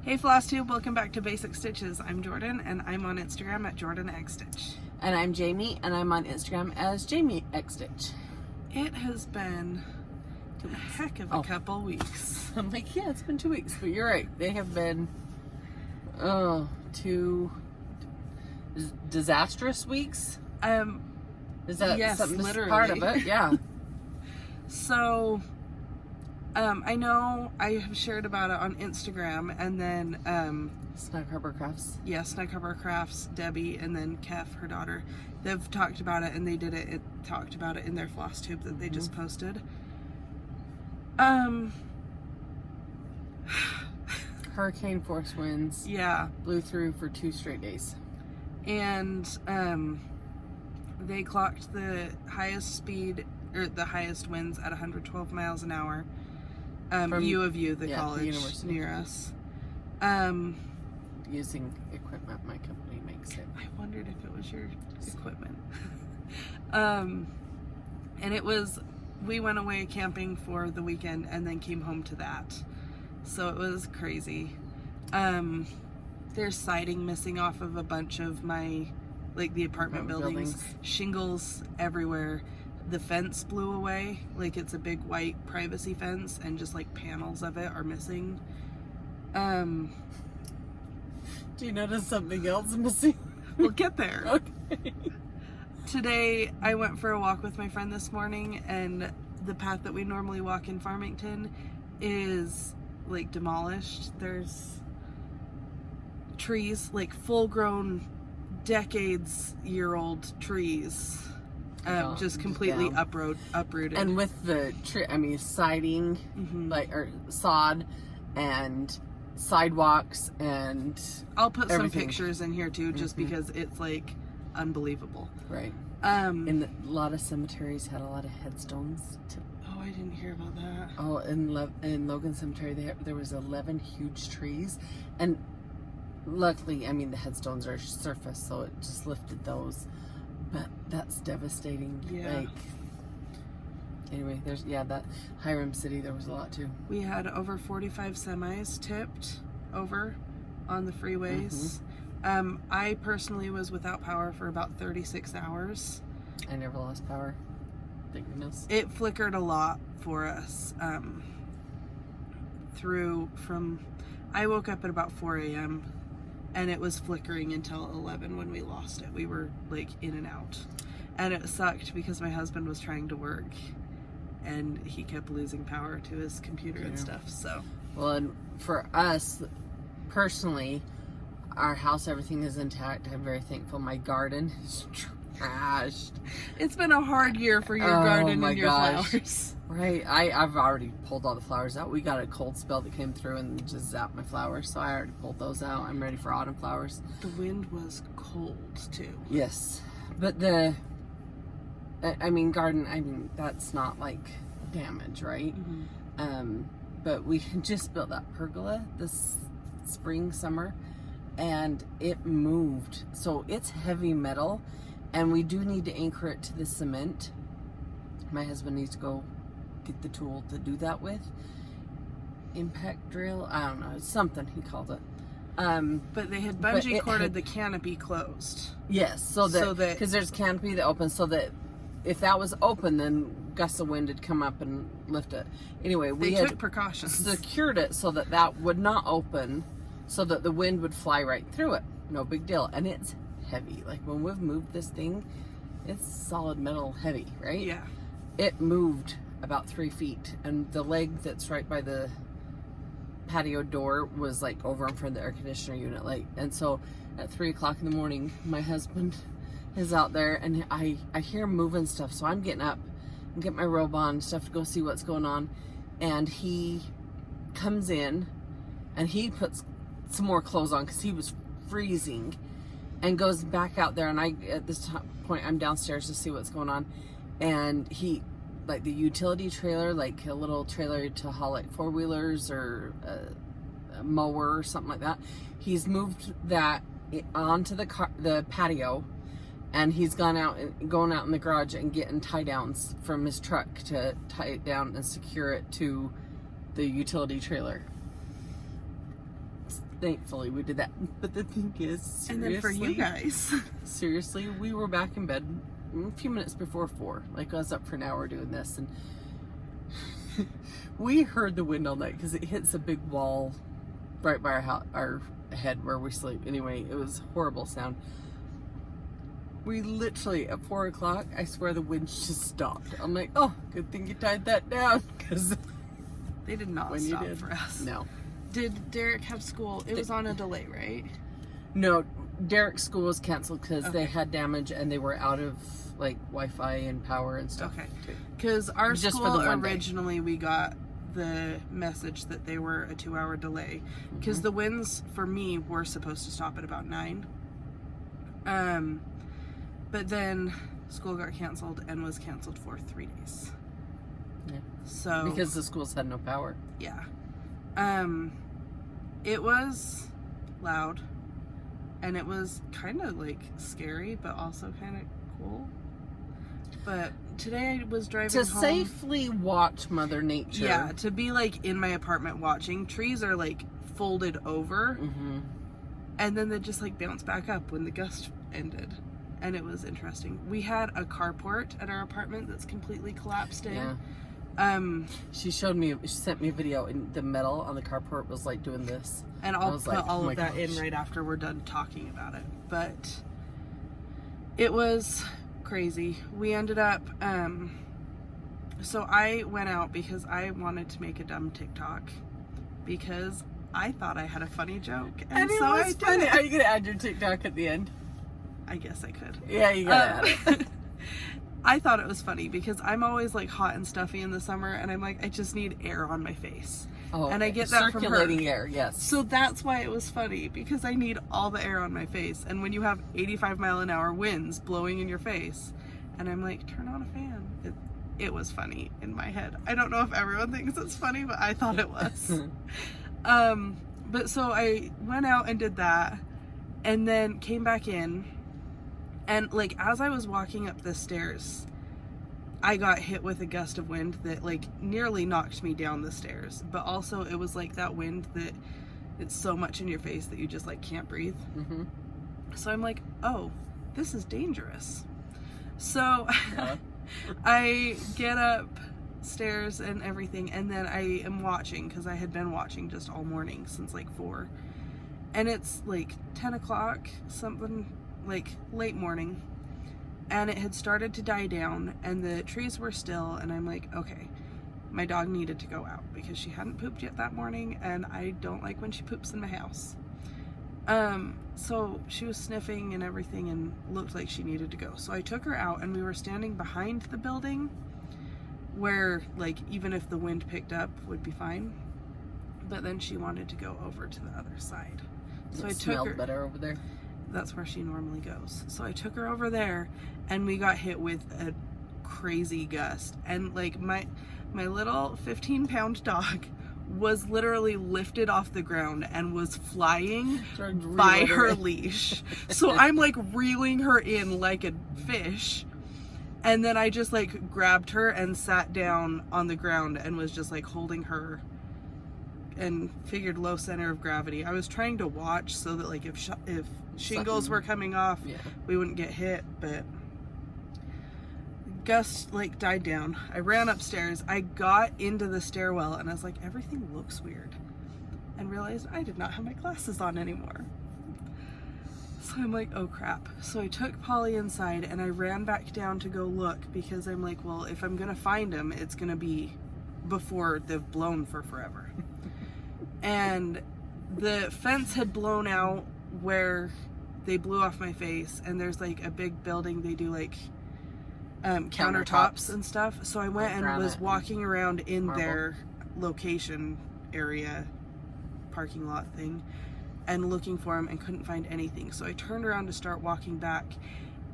Hey Flosstube, welcome back to Basic Stitches. I'm Jorden, and I'm on Instagram at JordanXStitch. And I'm Jami, and I'm on Instagram as JamiXStitch. It has been a heck of a couple weeks. I'm like, yeah, it's been 2 weeks, but you're right. They have been, 2 disastrous weeks. Is that yes, something literally. part of it? Yeah. So, I know I have shared about it on Instagram, and then, Snug Harbor Crafts. Yeah, Snug Harbor Crafts, Debbie, and then Kef, her daughter. They've talked about it, and they talked about it in their Flosstube that they just posted. Hurricane force winds. Yeah. Blew through for 2 straight days. And, they clocked the highest speed, or the highest winds at 112 miles an hour. From U of U, the the college university. near us. Using equipment my company makes it. I wondered if it was your equipment. And we went away camping for the weekend and then came home to that. So it was crazy. There's siding missing off of a bunch of my, like, the apartment buildings. Shingles everywhere. The fence blew away. Like, it's a big white privacy fence, and just like panels of it are missing. Do you notice something else missing? We'll get there. Okay. Today, I went for a walk with my friend this morning, and the path that we normally walk in Farmington is, like, demolished. There's trees, like, full-grown, decades-year-old trees, just completely uprooted. And with the siding, or sod, and sidewalks, and I'll put everything. some pictures in here too, just because it's like unbelievable. Right. And a lot of cemeteries had a lot of headstones. Oh, I didn't hear about that. Oh, in Logan Cemetery, there was 11 huge trees, and luckily, the headstones are surface, so it just lifted those. But that's devastating. Yeah. Like, anyway, that Hiram City, there was a lot too. We had over 45 semis tipped over on the freeways. I personally was without power for about 36 hours. I never lost power. Thank goodness. It flickered a lot for us. I woke up at about 4 a.m. and it was flickering until 11 when we lost it. We were like in and out. And it sucked because my husband was trying to work and he kept losing power to his computer and stuff. So, well, and for us personally, our house, everything is intact. I'm very thankful. My garden is trashed. It's been a hard year for your garden and your flowers. Right. I've already pulled all the flowers out. We got a cold spell that came through and just zapped my flowers, so I already pulled those out. I'm ready for autumn flowers. The wind was cold too. Yes. But garden, that's not like damage, right? But we just built that pergola this summer, and it moved. So it's heavy metal, and we do need to anchor it to the cement. My husband needs to go get the tool to do that with. Impact drill? I don't know. It's something he called it. But they had bungee corded the canopy closed. Yes, so that because there's canopy that opens, so that if that was open, then gusts of wind would come up and lift it. Anyway, we took precautions. Secured it so that would not open, so that the wind would fly right through it. No big deal. And it's heavy. Like, when we've moved this thing, it's solid metal heavy, right? Yeah. It moved about 3 feet, and the leg that's right by the patio door was like over in front of the air conditioner unit, like, and so at 3 o'clock in the morning, my husband is out there, and I hear him moving stuff, so I'm getting up and get my robe on and stuff to go see what's going on, and he comes in and he puts some more clothes on because he was freezing, and goes back out there, and at this point I'm downstairs to see what's going on, and he, like, the utility trailer, like a little trailer to haul like 4-wheelers or a mower or something like that, he's moved that onto the patio, and he's going out in the garage and getting tie downs from his truck to tie it down and secure it to the utility trailer. thankfully we did that. But the thing is, seriously, and then for you guys, seriously, we were back in bed a few minutes before 4. Like, I was up for an hour doing this, and we heard the wind all night because it hits a big wall right by our head where we sleep. Anyway, it was a horrible sound. We literally, at 4 o'clock, I swear the wind just stopped. I'm like, oh, good thing you tied that down, because they did not stop for us. No. Did Derek have school? It was on a delay, right? No, Derek's school was canceled because they had damage and they were out of like Wi-Fi and power and stuff. Okay. Because our Just school, for the one originally we got the message that they were a 2-hour delay. Because the winds for me were supposed to stop at about 9. But then school got canceled and was canceled for 3 days. Yeah. So because the schools had no power. Yeah. It was loud, and it was kind of like scary, but also kind of cool. But today I was driving home. To safely watch Mother Nature. Yeah, to be like in my apartment watching. Trees are like folded over, and then they just like bounce back up when the gust ended. And it was interesting. We had a carport at our apartment that's completely collapsed in. Yeah. She sent me a video, and the metal on the carport was like doing this. And I'll put like, all of that in right after we're done talking about it. But it was crazy. We ended up, so I went out because I wanted to make a dumb TikTok because I thought I had a funny joke. And so I did funny. it. Are you going to add your TikTok at the end? I guess I could. Yeah, you got to add it. I thought it was funny because I'm always like hot and stuffy in the summer, and I'm like, I just need air on my face. Oh, and I get that from her. Circulating air, yes. So that's why it was funny, because I need all the air on my face. And when you have 85-mile-an-hour winds blowing in your face, and I'm like, turn on a fan. It was funny in my head. I don't know if everyone thinks it's funny, but I thought it was. But so I went out and did that, and then came back in. And like as I was walking up the stairs, I got hit with a gust of wind that like nearly knocked me down the stairs. But also it was like that wind that it's so much in your face that you just like can't breathe. So I'm like, oh, this is dangerous. So I get upstairs and everything, and then I am watching, because I had been watching just all morning since like 4. And it's like 10 o'clock, something like late morning, and it had started to die down and the trees were still, and I'm like, okay, my dog needed to go out because she hadn't pooped yet that morning, and I don't like when she poops in my house. So she was sniffing and everything and looked like she needed to go. So I took her out, and we were standing behind the building where like even if the wind picked up would be fine, but then she wanted to go over to the other side. So I took her better over there. That's where she normally goes. So I took her over there, and we got hit with a crazy gust. And like my little 15-pound dog was literally lifted off the ground and was flying by her leash. So I'm like reeling her in like a fish. And then I just like grabbed her and sat down on the ground and was just like holding her, and figured low center of gravity. I was trying to watch so that like if shingles were coming off, we wouldn't get hit, but gust like died down. I ran upstairs. I got into the stairwell, and I was like, everything looks weird, and realized I did not have my glasses on anymore. So I'm like, oh crap. So I took Polly inside, and I ran back down to go look, because I'm like, well, if I'm gonna find him, it's gonna be before they've blown for forever. And the fence had blown out where they blew off my face, and there's like a big building, they do like countertops and stuff. So I went and was walking around in their location area, parking lot thing, and looking for him, and couldn't find anything. So I turned around to start walking back,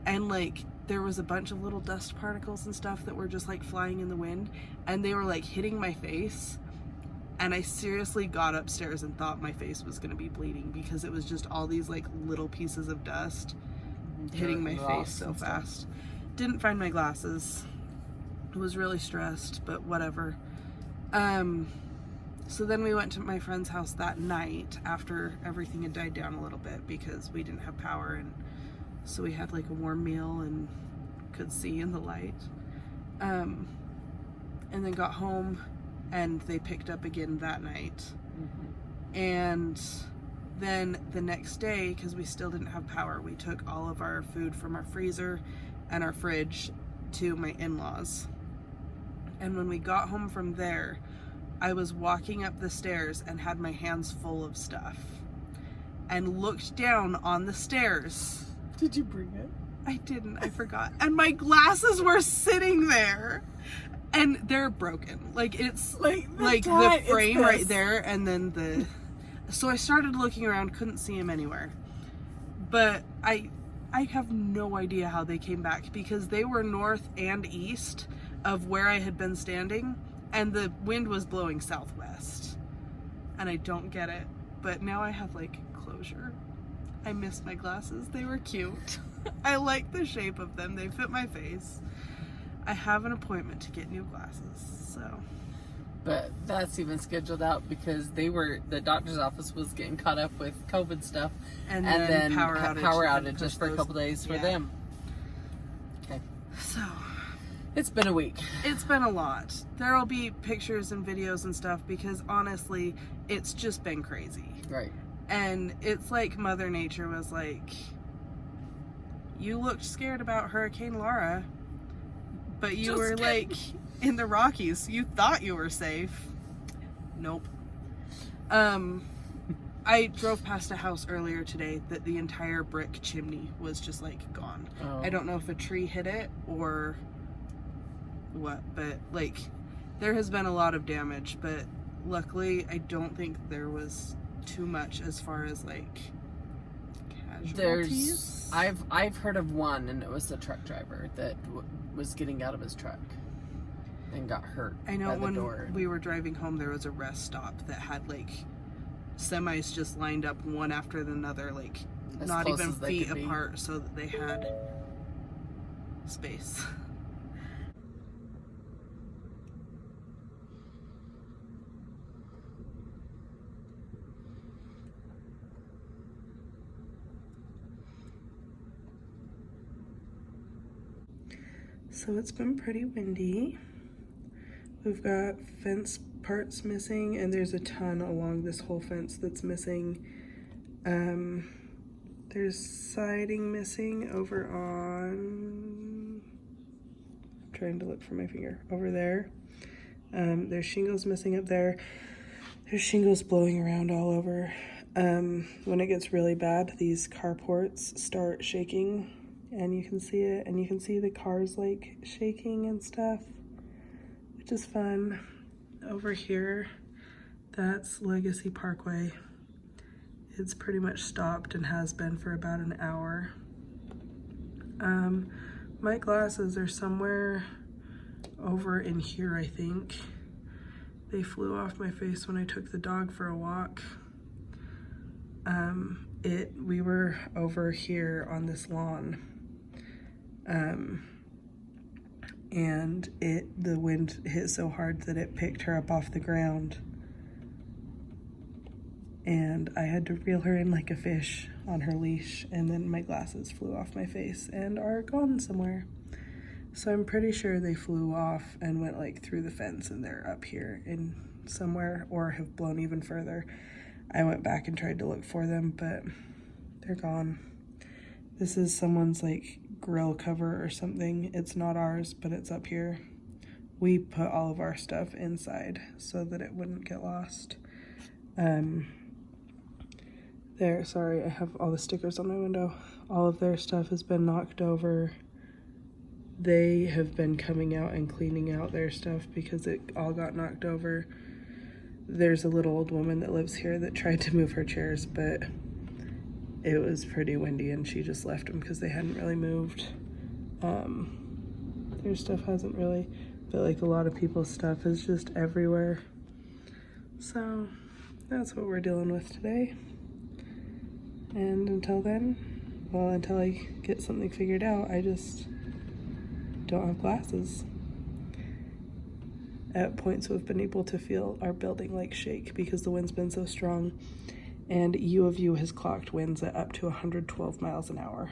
and like there was a bunch of little dust particles and stuff that were just like flying in the wind, and they were like hitting my face. And I seriously got upstairs and thought my face was going to be bleeding, because it was just all these like little pieces of dust hitting my face so fast. Didn't find my glasses. I was really stressed, but whatever. So then we went to my friend's house that night after everything had died down a little bit because we didn't have power, and so we had like a warm meal and could see in the light. And then got home and they picked up again that night. And then the next day, because we still didn't have power, we took all of our food from our freezer and our fridge to my in-laws. And when we got home from there, I was walking up the stairs and had my hands full of stuff and looked down on the stairs. Did you bring it? I didn't. I forgot. And my glasses were sitting there. And they're broken. Like, it's like the frame right there, and then the... So I started looking around, couldn't see them anywhere. But I have no idea how they came back, because they were north and east of where I had been standing, and the wind was blowing southwest. And I don't get it. But now I have, like, closure. I missed my glasses. They were cute. I like the shape of them. They fit my face. I have an appointment to get new glasses, so. But that's even scheduled out because the doctor's office was getting caught up with COVID stuff. And then power outage just for a couple days for them. Okay. So. It's been a week. It's been a lot. There'll be pictures and videos and stuff because honestly, it's just been crazy. Right. And it's like Mother Nature was like, you looked scared about Hurricane Laura, but you were like in the Rockies. You thought you were safe. Nope. I drove past a house earlier today that the entire brick chimney was just like gone. Oh. I don't know if a tree hit it or what, but like there has been a lot of damage, but luckily I don't think there was too much as far as like casualties. I've heard of one, and it was the truck driver that was getting out of his truck and got hurt. I know when we were driving home, there was a rest stop that had like semis just lined up one after another, like as not even feet apart, so that they had space. So it's been pretty windy. We've got fence parts missing, and there's a ton along this whole fence that's missing. There's siding missing over on... I'm trying to look for my finger. Over there. There's shingles missing up there. There's shingles blowing around all over. When it gets really bad, these carports start shaking. And you can see it, and you can see the cars like shaking and stuff, which is fun. Over here, that's Legacy Parkway. It's pretty much stopped and has been for about an hour. My glasses are somewhere over in here, I think. They flew off my face when I took the dog for a walk. We were over here on this lawn. And the wind hit so hard that it picked her up off the ground, and I had to reel her in like a fish on her leash, and then my glasses flew off my face and are gone somewhere. So I'm pretty sure they flew off and went like through the fence, and they're up here in somewhere, or have blown even further. I went back and tried to look for them, but they're gone. This is someone's like grill cover or something. It's not ours, but it's up here. We put all of our stuff inside so that it wouldn't get lost. There, sorry, I have all the stickers on my window. All of their stuff has been knocked over. They have been coming out and cleaning out their stuff because it all got knocked over. There's a little old woman that lives here that tried to move her chairs, but it was pretty windy and she just left them because they hadn't really moved. Their stuff hasn't really, but like a lot of people's stuff is just everywhere. So that's what we're dealing with today. And until then, well, until I get something figured out, I just don't have glasses. At points, we've been able to feel our building like shake because the wind's been so strong. And U of U has clocked winds at up to 112 miles an hour.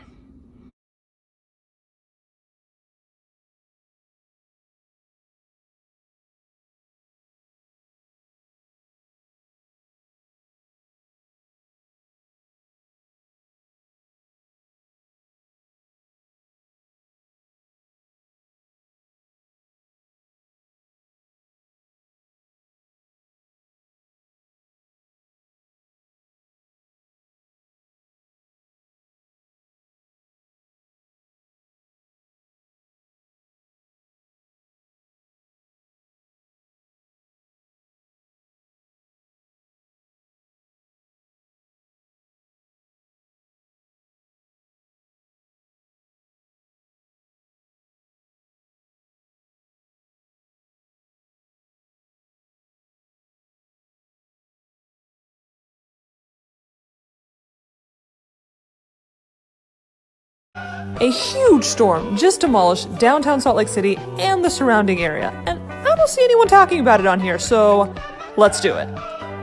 A huge storm just demolished downtown Salt Lake City and the surrounding area, and I don't see anyone talking about it on here, so let's do it.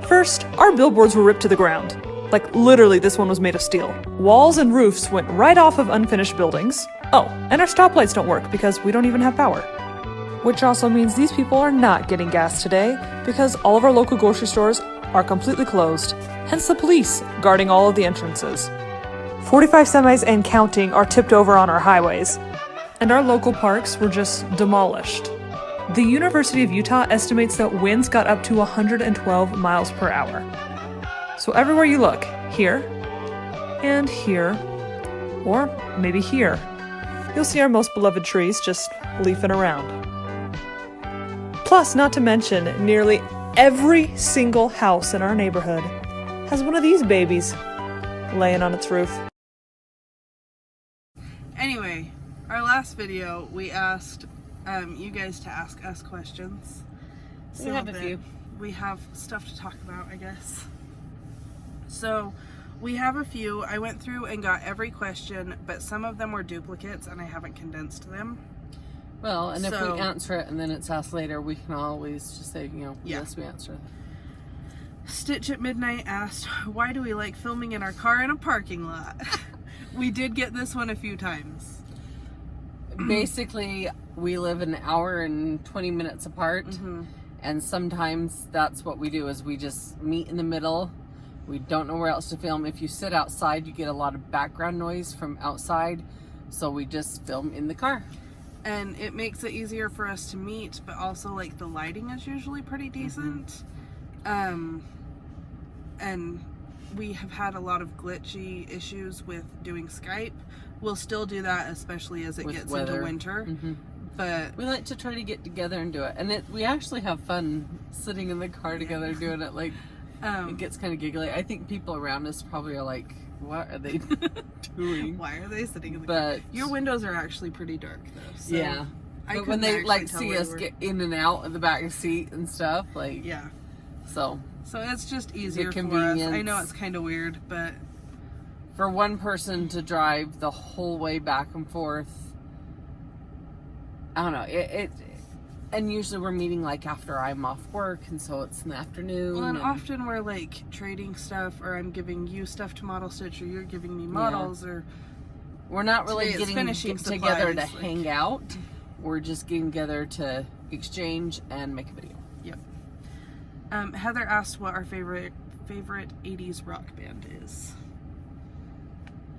First, our billboards were ripped to the ground. Like, literally, this one was made of steel. Walls and roofs went right off of unfinished buildings. Oh, and our stoplights don't work because we don't even have power. Which also means these people are not getting gas today because all of our local grocery stores are completely closed, hence the police guarding all of the entrances. 45 semis and counting are tipped over on our highways, and our local parks were just demolished. The University of Utah estimates that winds got up to 112 miles per hour. So everywhere you look, here, and here, or maybe here, you'll see our most beloved trees just leafing around. Plus, not to mention, nearly every single house in our neighborhood has one of these babies laying on its roof. Anyway, our last video, we asked you guys to ask us questions. We have a few. We have stuff to talk about, I guess. So, we have a few. I went through and got every question, but some of them were duplicates and I haven't condensed them. Well, and if we answer it and then it's asked later, we can always just say, yes, we answer it. Stitch at Midnight asked, why do we like filming in our car in a parking lot? We did get this one a few times. Basically, we live an hour and 20 minutes apart, and sometimes that's what we do is we just meet in the middle. We don't know where else to film. If you sit outside, you get a lot of background noise from outside, so we just film in the car. And it makes it easier for us to meet, but also like the lighting is usually pretty decent. And we have had a lot of glitchy issues with doing Skype. We'll still do that, especially as it gets into winter. But we like to try to get together and do it. And we actually have fun sitting in the car together doing it. Like, it gets kind of giggly. I think people around us probably are like, what are they doing? Why are they sitting in the car? Your windows are actually pretty dark, though. So yeah. But when they like see us get in and out of the back seat and stuff, like, yeah. So it's just easier for us. I know it's kind of weird, but for one person to drive the whole way back and forth, I don't know. And usually we're meeting like after I'm off work, and so it's in the afternoon. Well, and often we're like trading stuff, or I'm giving you stuff to model stitch, or you're giving me models, or we're not really getting together to like, hang out. We're just getting together to exchange and make a video. Yep. Heather asked what our favorite 80s rock band is.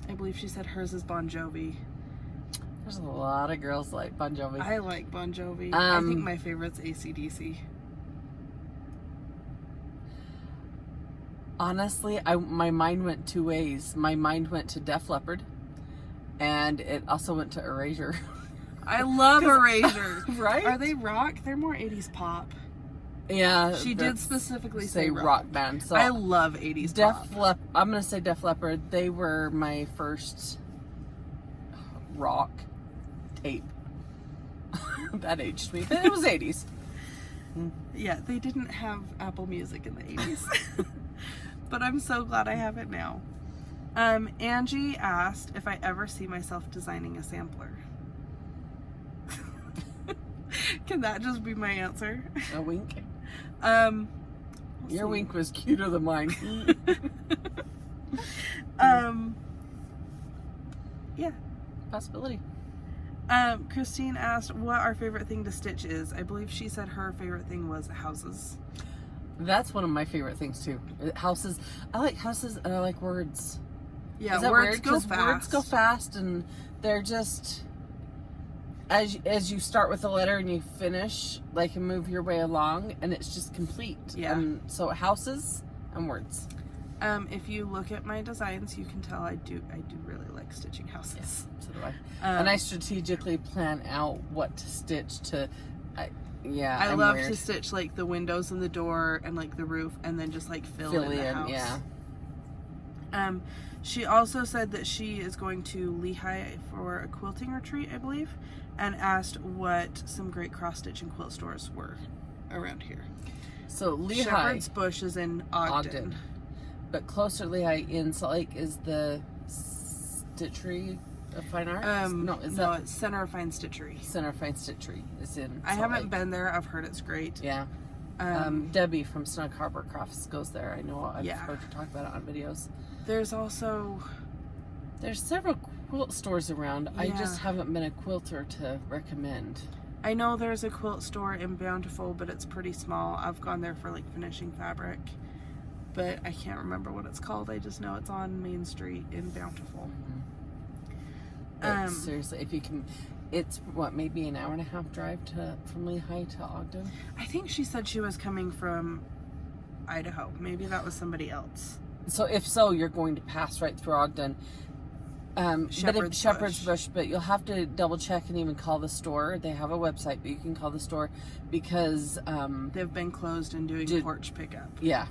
I believe she said hers is Bon Jovi. There's a lot of girls like Bon Jovi. I like Bon Jovi. I think my favorite's AC/DC. Honestly, my mind went two ways. My mind went to Def Leppard, and it also went to Erasure. I love Erasure. Right? Are they rock? They're more 80s pop. Yeah. She did specifically say rock band. So I love 80s pop. I'm going to say Def Leppard. They were my first rock tape. That aged me. But it was 80s. Yeah, they didn't have Apple Music in the 80s. But I'm so glad I have it now. Angie asked if I ever see myself designing a sampler. Can that just be my answer? A wink. We'll Your see. wink was cuter than mine. Yeah. Possibility. Christine asked what our favorite thing to stitch is. I believe she said her favorite thing was houses. That's one of my favorite things too. Houses. I like houses and I like words. Yeah, Is that words weird? go 'Cause fast. Words go fast, and they're just as you start with a letter and you finish, like, and move your way along, and it's just complete. Yeah. And so houses and words. If you look at my designs, you can tell I do really like stitching houses. So do I. And I strategically plan out what to stitch to. I I'm love weird. to stitch like the windows and the door and like the roof, and then just like fill in the house. Yeah. She also said that she is going to Lehigh for a quilting retreat, I believe, and asked what some great cross stitch and quilt stores were around here. So Lehigh, Shepherd's Bush is in Ogden. but closer to Lehigh in Salt Lake is the Stitchery of Fine Arts. It's Center of Fine Stitchery. Center of Fine Stitchery is in. I Salt haven't Lake. been there. I've heard it's great. Yeah. Debbie from Snug Harbor Crafts goes there. I know. I've heard her talk about it on videos. There's also There's several quilt stores around. I Yeah. just haven't been a quilter to recommend. I know there's a quilt store in Bountiful, but it's pretty small. I've gone there for like finishing fabric, but I can't remember what it's called. I just know it's on Main Street in Bountiful. But seriously, if you can, it's what, maybe an hour and a half drive from Lehigh to Ogden. I think she said she was coming from Idaho. Maybe that was somebody else. So if so, you're going to pass right through Ogden. Shepherd's Bush, but you'll have to double check and even call the store. They have a website, but you can call the store because They've been closed and doing porch pickup. yeah.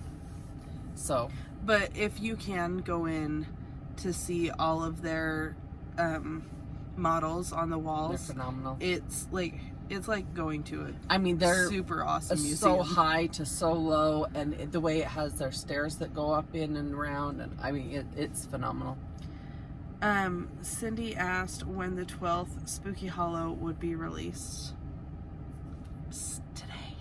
So, But if you can go in to see all of their models on the they're walls, phenomenal. it's like going to They're super awesome museum. so high to so low, and the way it has their stairs that go up in and around, and it's phenomenal. Cindy asked when the 12th Spooky Hollow would be released. Today.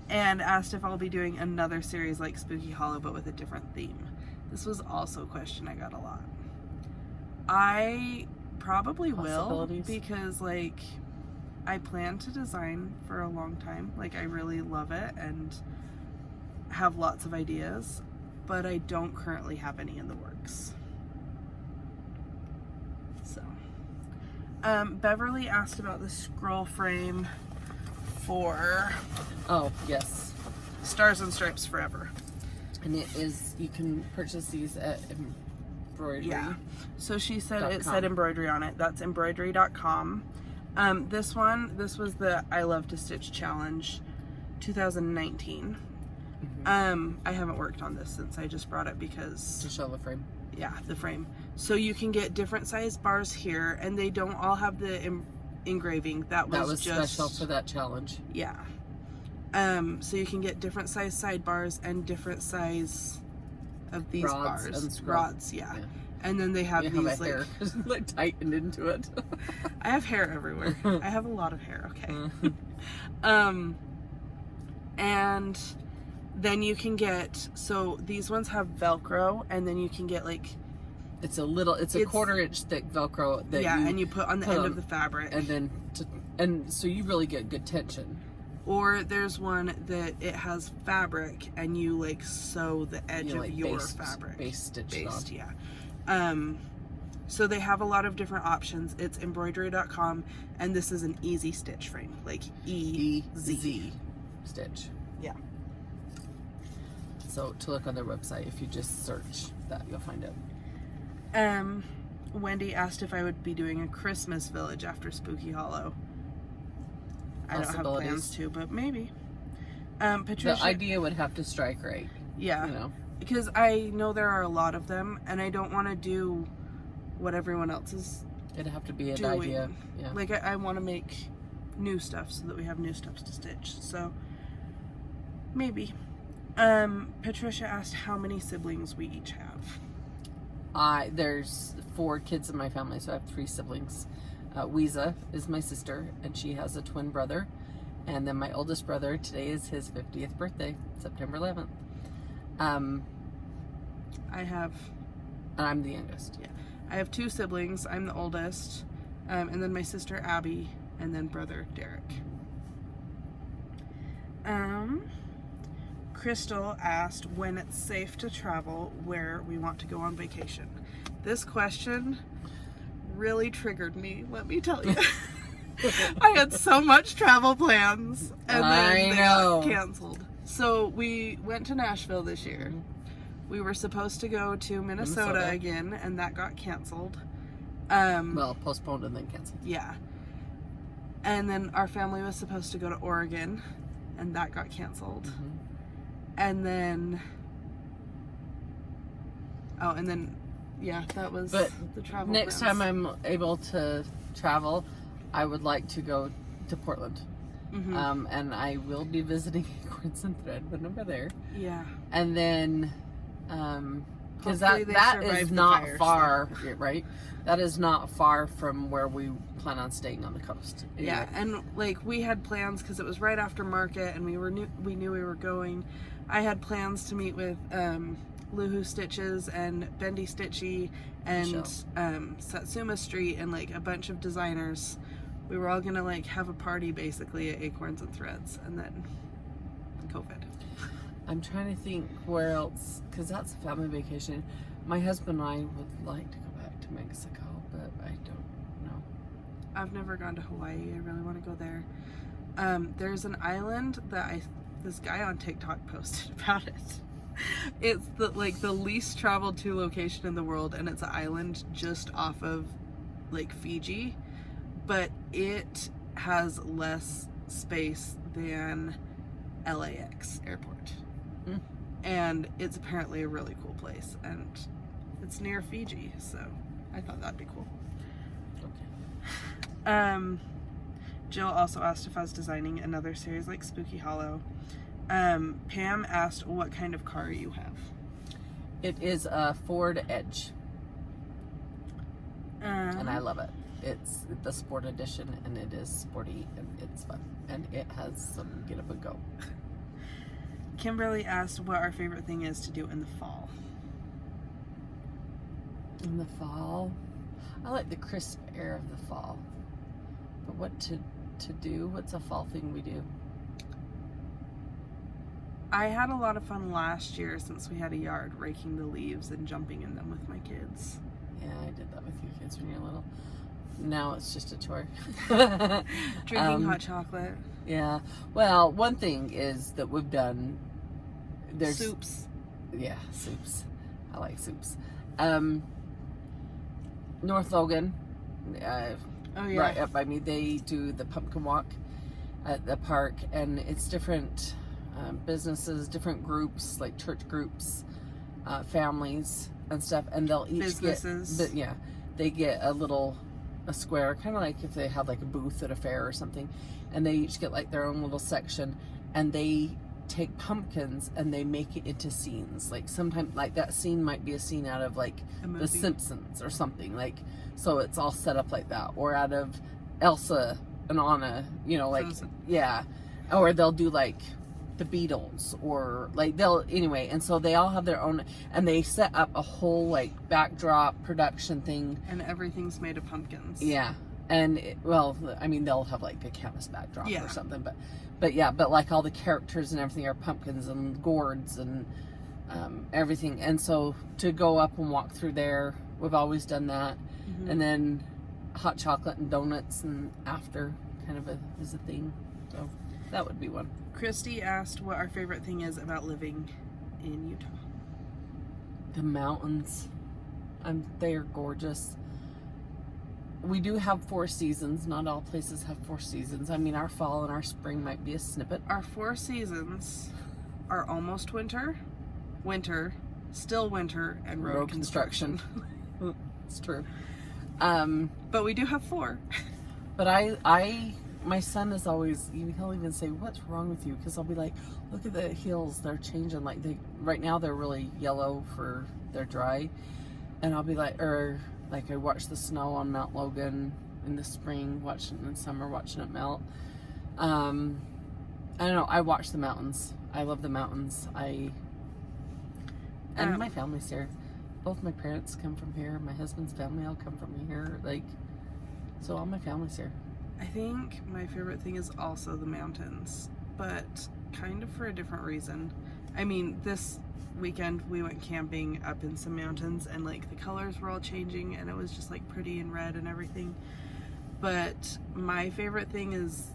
And asked if I'll be doing another series like Spooky Hollow but with a different theme. This was also a question I got a lot. I probably will, because like I plan to design for a long time. Like I really love it and have lots of ideas, but I don't currently have any in the works. So Beverly asked about the scroll frame for Yes, Stars and Stripes Forever. and it is, you can purchase these at embroidery. Yeah. So she said it .com. said embroidery on it. That's embroidery.com. This was the I Love to Stitch Challenge 2019. I haven't worked on this since I just brought it because To show the frame. yeah, the frame. So you can get different size bars here, and they don't all have the engraving. That was just special for that challenge. yeah. So you can get different size sidebars and different size of these Rods bars. and scroll. Rods, yeah. And then they have You these have a hair like tightened into it. I have hair everywhere. I have a lot of hair, okay. And then you can get, so these ones have Velcro, and then you can get like, It's a 1/4-inch thick Velcro that and you put on the end of the fabric. and so you really get good tension. Or there's one that it has fabric, and you like sew the edge of your fabric. Base stitched on. Yeah. So they have a lot of different options. It's embroidery.com, and this is an easy stitch frame, like EZ stitch. Yeah. So to look on their website, if you just search that, you'll find it. Wendy asked if I would be doing a Christmas village after Spooky Hollow. I don't have plans to, but maybe. Patricia, The idea would have to strike right. yeah, You know. because I know there are a lot of them, and I don't want to do what everyone else is It'd have to be an doing. idea. Yeah. Like I want to make new stuff so that we have new stuff to stitch. So maybe. Patricia asked how many siblings we each have. There's 4 kids in my family, so I have 3 siblings. Weeza is my sister, and she has a twin brother. And then my oldest brother, today is his 50th birthday, September 11th. I have... And I'm the youngest. Yeah. I have 2 siblings. I'm the oldest. And then my sister Abby, and then brother Derek. Crystal asked when it's safe to travel, where we want to go on vacation. This question really triggered me, let me tell you. I had so much travel plans, and then they got canceled. So we went to Nashville this year. We were supposed to go to Minnesota again, and that got canceled. Well, postponed and then canceled. Yeah. And then our family was supposed to go to Oregon, and that got canceled. And then... Oh, and then... Yeah, that was the travel next plans. time I'm able to travel, I would like to go to Portland. And I will be visiting Acorns and Thread when I'm there. Yeah. And then... because that is not far, right? That is not far from where we plan on staying on the coast. Yeah, and like we had plans because it was right after market, and we knew we were going. I had plans to meet with Luhu Stitches and Bendy Stitchy and Satsuma Street and like a bunch of designers. We were all gonna like have a party basically at Acorns and Threads, and then COVID. I'm trying to think where else, because that's a family vacation. My husband and I would like to go back to Mexico, but I don't know. I've never gone to Hawaii. I really want to go there. There's an island that this guy on TikTok posted about it. It's the least traveled to location in the world, and it's an island just off of Lake Fiji, but it has less space than LAX airport. And it's apparently a really cool place, and it's near Fiji, so I thought that'd be cool. Okay. Jill also asked if I was designing another series like Spooky Hollow. Pam asked what kind of car you have. It is a Ford Edge, and I love it. It's the sport edition, and it is sporty, and it's fun, and it has some get up and go. Kimberly asked what our favorite thing is to do in the fall. In the fall? I like the crisp air of the fall. But what to do? What's a fall thing we do? I had a lot of fun last year since we had a yard, raking the leaves and jumping in them with my kids. Yeah, I did that with you kids when you were little. Now it's just a chore. Drinking hot chocolate. Yeah. Well, one thing is that we've done... There's soups. Yeah, soups. I like soups. North Logan, right up by me, they do the pumpkin walk at the park, and it's different businesses, different groups, like church groups, families and stuff, and they'll each they get a square, kind of like if they had like a booth at a fair or something, and they each get like their own little section, and they take pumpkins and they make it into scenes. Like sometimes, like that scene might be a scene out of like The Simpsons or something, like, so it's all set up like that, or out of Elsa and Anna, you know, like yeah, or they'll do like the Beatles, or like anyway, and so they all have their own, and they set up a whole like backdrop production thing, and everything's made of pumpkins. Yeah. And I mean, they'll have like a canvas backdrop or something, but like all the characters and everything are pumpkins and gourds and everything. And so to go up and walk through there, we've always done that. And then hot chocolate and donuts and after kind of is a thing. So that would be one. Christy asked what our favorite thing is about living in Utah. The mountains. They are gorgeous. We do have 4 seasons. Not all places have 4 seasons. I mean, our fall and our spring might be a snippet. Our 4 seasons are almost winter, still winter, and road construction. It's true. But we do have 4. But my son is always, he'll even say, what's wrong with you? Because I'll be like, look at the hills. They're changing. Like right now they're really yellow they're dry. And I'll be like, like I watched the snow on Mount Logan in the spring, watching it in summer, watching it melt. I don't know. I watch the mountains. I love the mountains. And my family's here. Both my parents come from here. My husband's family all come from here. Like, so all my family's here. I think my favorite thing is also the mountains, but kind of for a different reason. I mean, this weekend we went camping up in some mountains, and like the colors were all changing, and it was just like pretty and red and everything. But my favorite thing is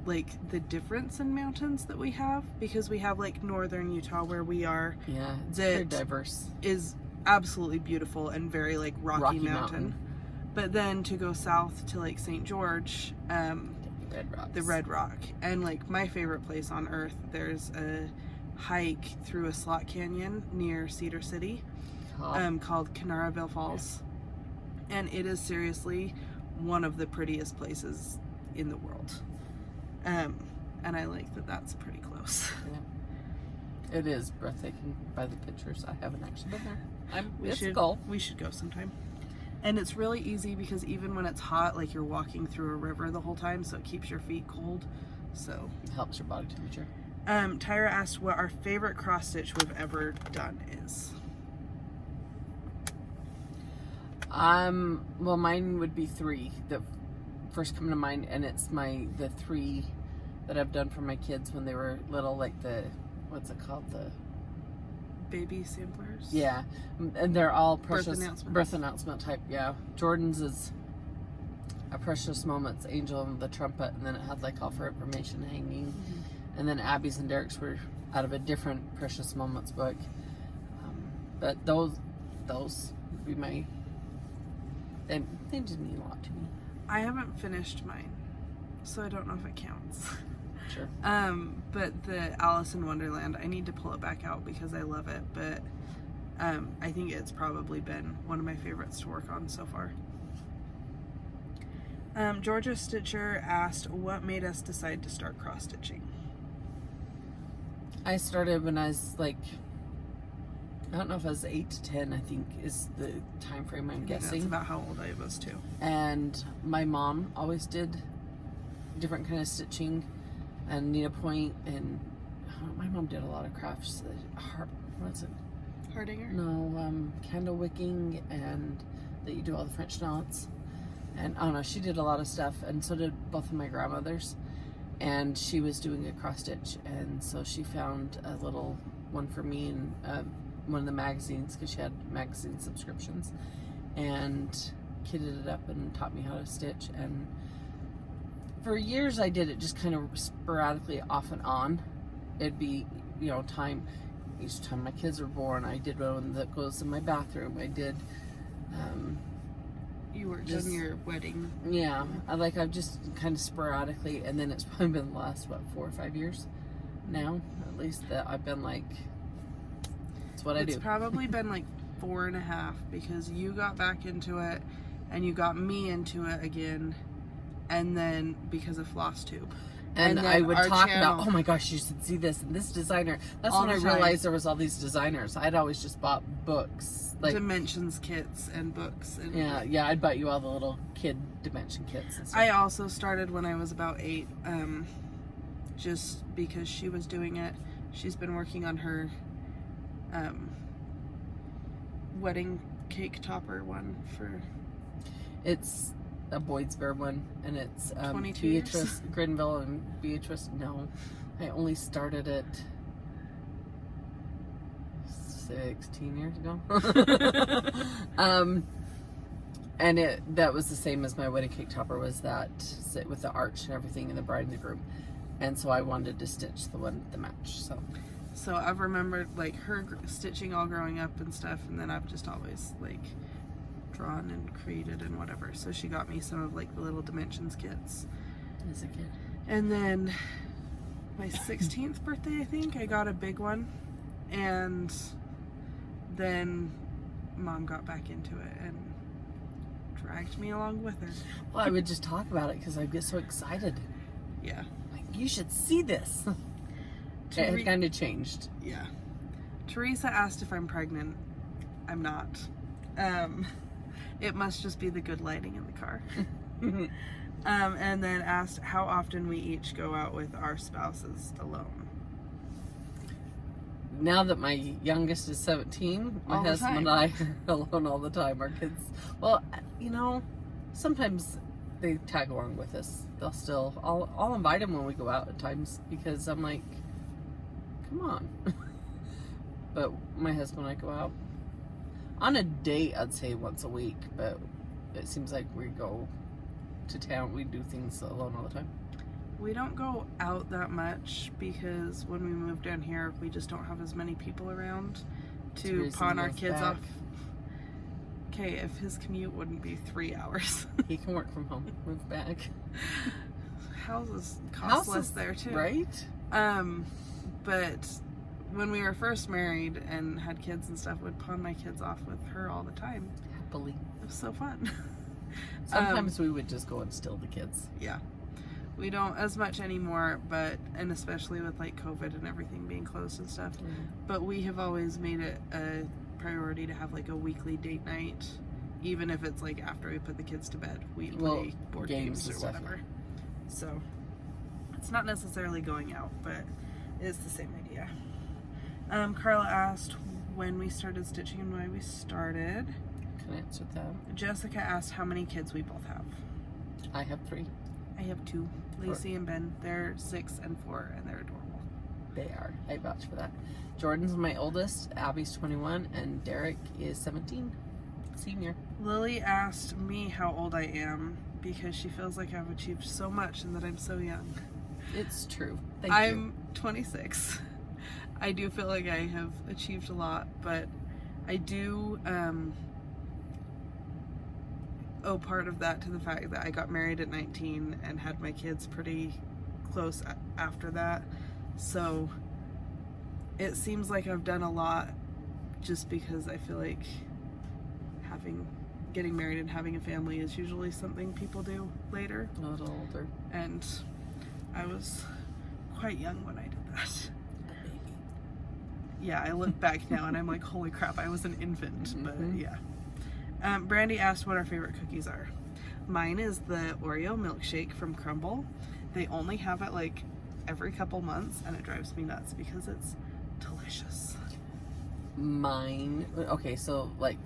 like the difference in mountains that we have, because we have like northern Utah where we are. Yeah, it's very diverse. Is absolutely beautiful and very like rocky mountain. But then to go south to like St. George, the Red Rock, and like my favorite place on earth, there's a hike through a slot canyon near Cedar City, called Canaraville Falls, and it is seriously one of the prettiest places in the world. And I like that that's pretty close. Yeah. It is breathtaking by the pictures. I haven't actually been there. It's a goal. We should go sometime. And it's really easy because even when it's hot, like you're walking through a river the whole time, so it keeps your feet cold. So it helps your body temperature. Tyra asked what our favorite cross stitch we've ever done is. Well, mine would be 3 that first come to mind, and it's the 3 that I've done for my kids when they were little, like what's it called? The baby samplers? Yeah. And they're all precious birth announcement type. Yeah. Jordan's is a Precious Moments, Angel and the Trumpet, and then it had like all for information hanging. Mm-hmm. And then Abby's and Derek's were out of a different Precious Moments book. But those would be my, they did mean a lot to me. I haven't finished mine, so I don't know if it counts. Sure. But the Alice in Wonderland, I need to pull it back out because I love it, but I think it's probably been one of my favorites to work on so far. Georgia Stitcher asked, what made us decide to start cross stitching? I started when I was like, I don't know if I was 8 to 10, I think is the time frame I'm guessing. That's about how old I was too. And my mom always did different kind of stitching and needlepoint, and my mom did a lot of crafts. What's it? Hardinger? No, candle wicking, and that you do all the French knots. And I don't know, she did a lot of stuff, and so did both of my grandmothers. And she was doing a cross stitch, and so she found a little one for me in one of the magazines, because she had magazine subscriptions, and kitted it up and taught me how to stitch. And for years I did it just kind of sporadically off and on. It'd be, time, each time my kids were born, I did one that goes in my bathroom. I did, you worked on your wedding. Yeah, I've just kind of sporadically, and then it's probably been the last, 4 or 5 years now, at least, that I've been like, it's what I do. It's probably been like 4.5, because you got back into it, and you got me into it again, and then because of Flosstube. And I would talk about, oh my gosh, you should see this and this designer. That's when I realized there was all these designers. I'd always just bought books, like dimensions kits and books. And yeah, I'd buy you all the little kid dimension kits and stuff. I also started when I was about 8, just because she was doing it. She's been working on her wedding cake topper one for. It's a Boydsbear one, and it's Beatrice Grenville and Beatrice. No, I only started it 16 years ago. And that was the same as my wedding cake topper, was that with the arch and everything, and the bride and the groom. And so I wanted to stitch the match. So I've remembered like her stitching all growing up and stuff, and then I've just always like drawn and created and whatever. So she got me some of like the little dimensions kits as a kid. And then my 16th birthday, I think, I got a big one, and then Mom got back into it and dragged me along with her. Well, I would just talk about it because I'd get so excited. Yeah, like, you should see this. It had kind of changed. Yeah. Teresa asked if I'm pregnant. I'm not. It must just be the good lighting in the car. And then asked how often we each go out with our spouses alone. Now that my youngest is 17, my All the husband time. and I are alone all the time. Our kids, well, you know, sometimes they tag along with us. They'll still, I'll invite them when we go out at times because I'm like, come on. But my husband and I go out on a date, I'd say once a week, but it seems like we go to town, we do things alone all the time. We don't go out that much because when we moved down here, we just don't have as many people around to pawn our kids off. Okay, if his commute wouldn't be 3 hours. He can work from home, move back. Houses cost less there too. Right? But when we were first married and had kids and stuff, would pawn my kids off with her all the time. Happily. It was so fun. Sometimes we would just go and steal the kids. Yeah. We don't as much anymore, and especially with like COVID and everything being closed and stuff. Mm-hmm. But we have always made it a priority to have like a weekly date night, even if it's like after we put the kids to bed. We play board games or whatever. So it's not necessarily going out, but it's the same idea. Carla asked when we started stitching and why we started. Can I answer that? Jessica asked how many kids we both have. I have 3. I have 2, Lacey and Ben. They're 6 and 4, and they're adorable. They are. I vouch for that. Jordan's my oldest. Abby's 21, and Derek is 17, senior. Lily asked me how old I am because she feels like I've achieved so much and that I'm so young. It's true. Thank I'm you. 26. I do feel like I have achieved a lot, but I do owe part of that to the fact that I got married at 19 and had my kids pretty close after that. So it seems like I've done a lot just because I feel like getting married and having a family is usually something people do later. A little older. And I was quite young when I did that. Yeah, I look back now and I'm like, holy crap, I was an infant. But yeah. Brandi asked what our favorite cookies are. Mine is the Oreo milkshake from Crumble. They only have it like every couple months and it drives me nuts because it's delicious. Mine, okay, so like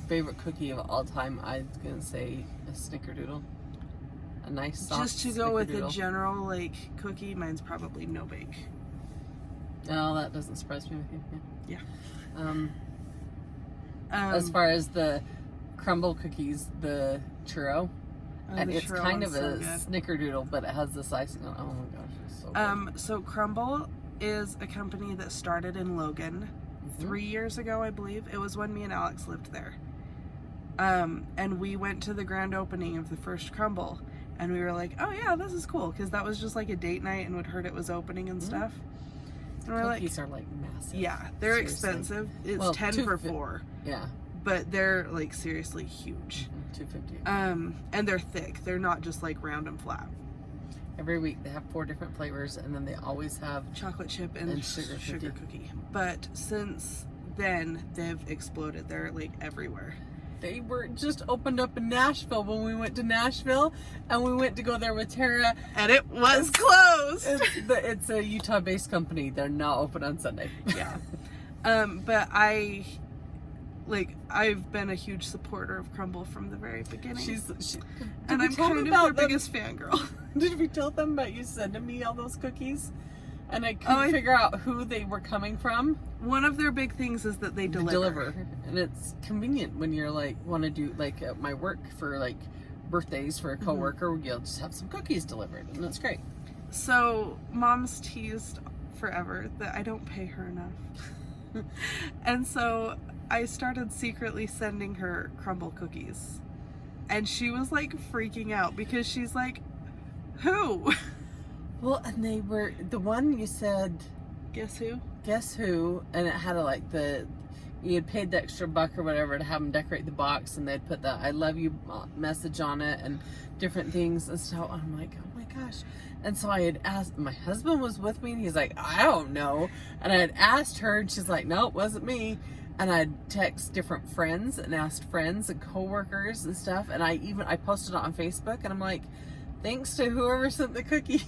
favorite cookie of all time, I'm gonna say a Snickerdoodle. A nice soft Just to go with the Snickerdoodle. general like cookie, mine's probably no bake. No, that doesn't surprise me with you. Yeah. As far as the crumble cookies, the churro, and the it's churro kind of one's a so Snickerdoodle, but it has this icing on it. Oh my gosh, it's so good. So Crumble is a company that started in Logan 3 years ago, I believe. It was when me and Alex lived there. And we went to the grand opening of the first Crumble, and we were like, oh yeah, this is cool, because that was just like a date night and we'd heard it was opening and stuff. And we're Cookies like, are like massive. yeah, they're Seriously. expensive. It's Well, 10 for 4, Yeah, but they're like seriously huge. $2.50. And they're thick. They're not just like round and flat. Every week they have 4 different flavors, and then they always have Chocolate chip and sugar cookie. But since then, they've exploded. They're like everywhere. They were just opened up in Nashville when we went to Nashville, and we went to go there with Tara. And it was closed. It's a Utah-based company. They're not open on Sunday. Yeah. But I've been a huge supporter of Crumble from the very beginning. And I'm kind of their biggest fangirl. Did we tell them about you sending me all those cookies? And I couldn't figure out who they were coming from. One of their big things is that they deliver. And it's convenient when you're like, want to do like at my work for like birthdays for a coworker, you'll just have some cookies delivered, and that's great. So Mom's teased forever that I don't pay her enough. And so I started secretly sending her Crumble cookies. And she was like freaking out because she's like, who? Well, and they were, the one you said, Guess who? Guess who? And it had you had paid the extra $1 or whatever to have them decorate the box, and they'd put the I love you message on it and different things and so I'm like, oh my gosh. And so I had asked, my husband was with me and he's like, I don't know. And I had asked her and she's like, no, it wasn't me. And I'd text different friends and asked friends and coworkers and stuff. And I posted it on Facebook, and I'm like, thanks to whoever sent the cookies.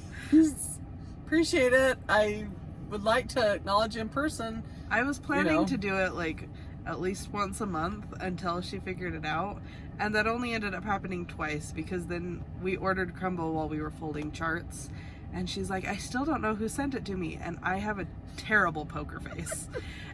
Appreciate it. I would like to acknowledge in person. I was planning to do it like at least once a month until she figured it out. And that only ended up happening twice, because then we ordered crumble while we were folding charts. And she's like, I still don't know who sent it to me. And I have a terrible poker face.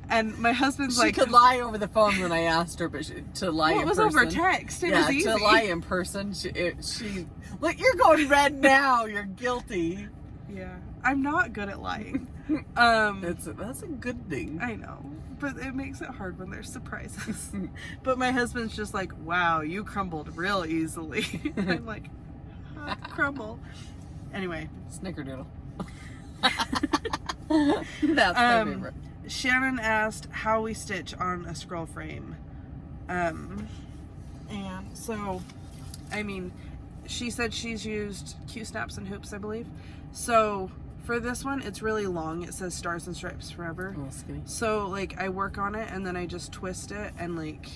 And my husband's she could lie over the phone when I asked her, but to lie in person. It was over text. It was easy. To lie in person, she look, you're going red now. You're guilty. Yeah. I'm not good at lying. That's a good thing. I know. But it makes it hard when there's surprises. But my husband's just like, wow, you crumbled real easily. I'm like, crumble. Anyway. Snickerdoodle. That's my favorite. Sharon asked how we stitch on a scroll frame. And so, I mean, she said she's used Q-snaps and hoops, I believe. So for this one, it's really long. It says Stars and Stripes Forever. Oh, skinny. So like I work on it, and then I just twist it and like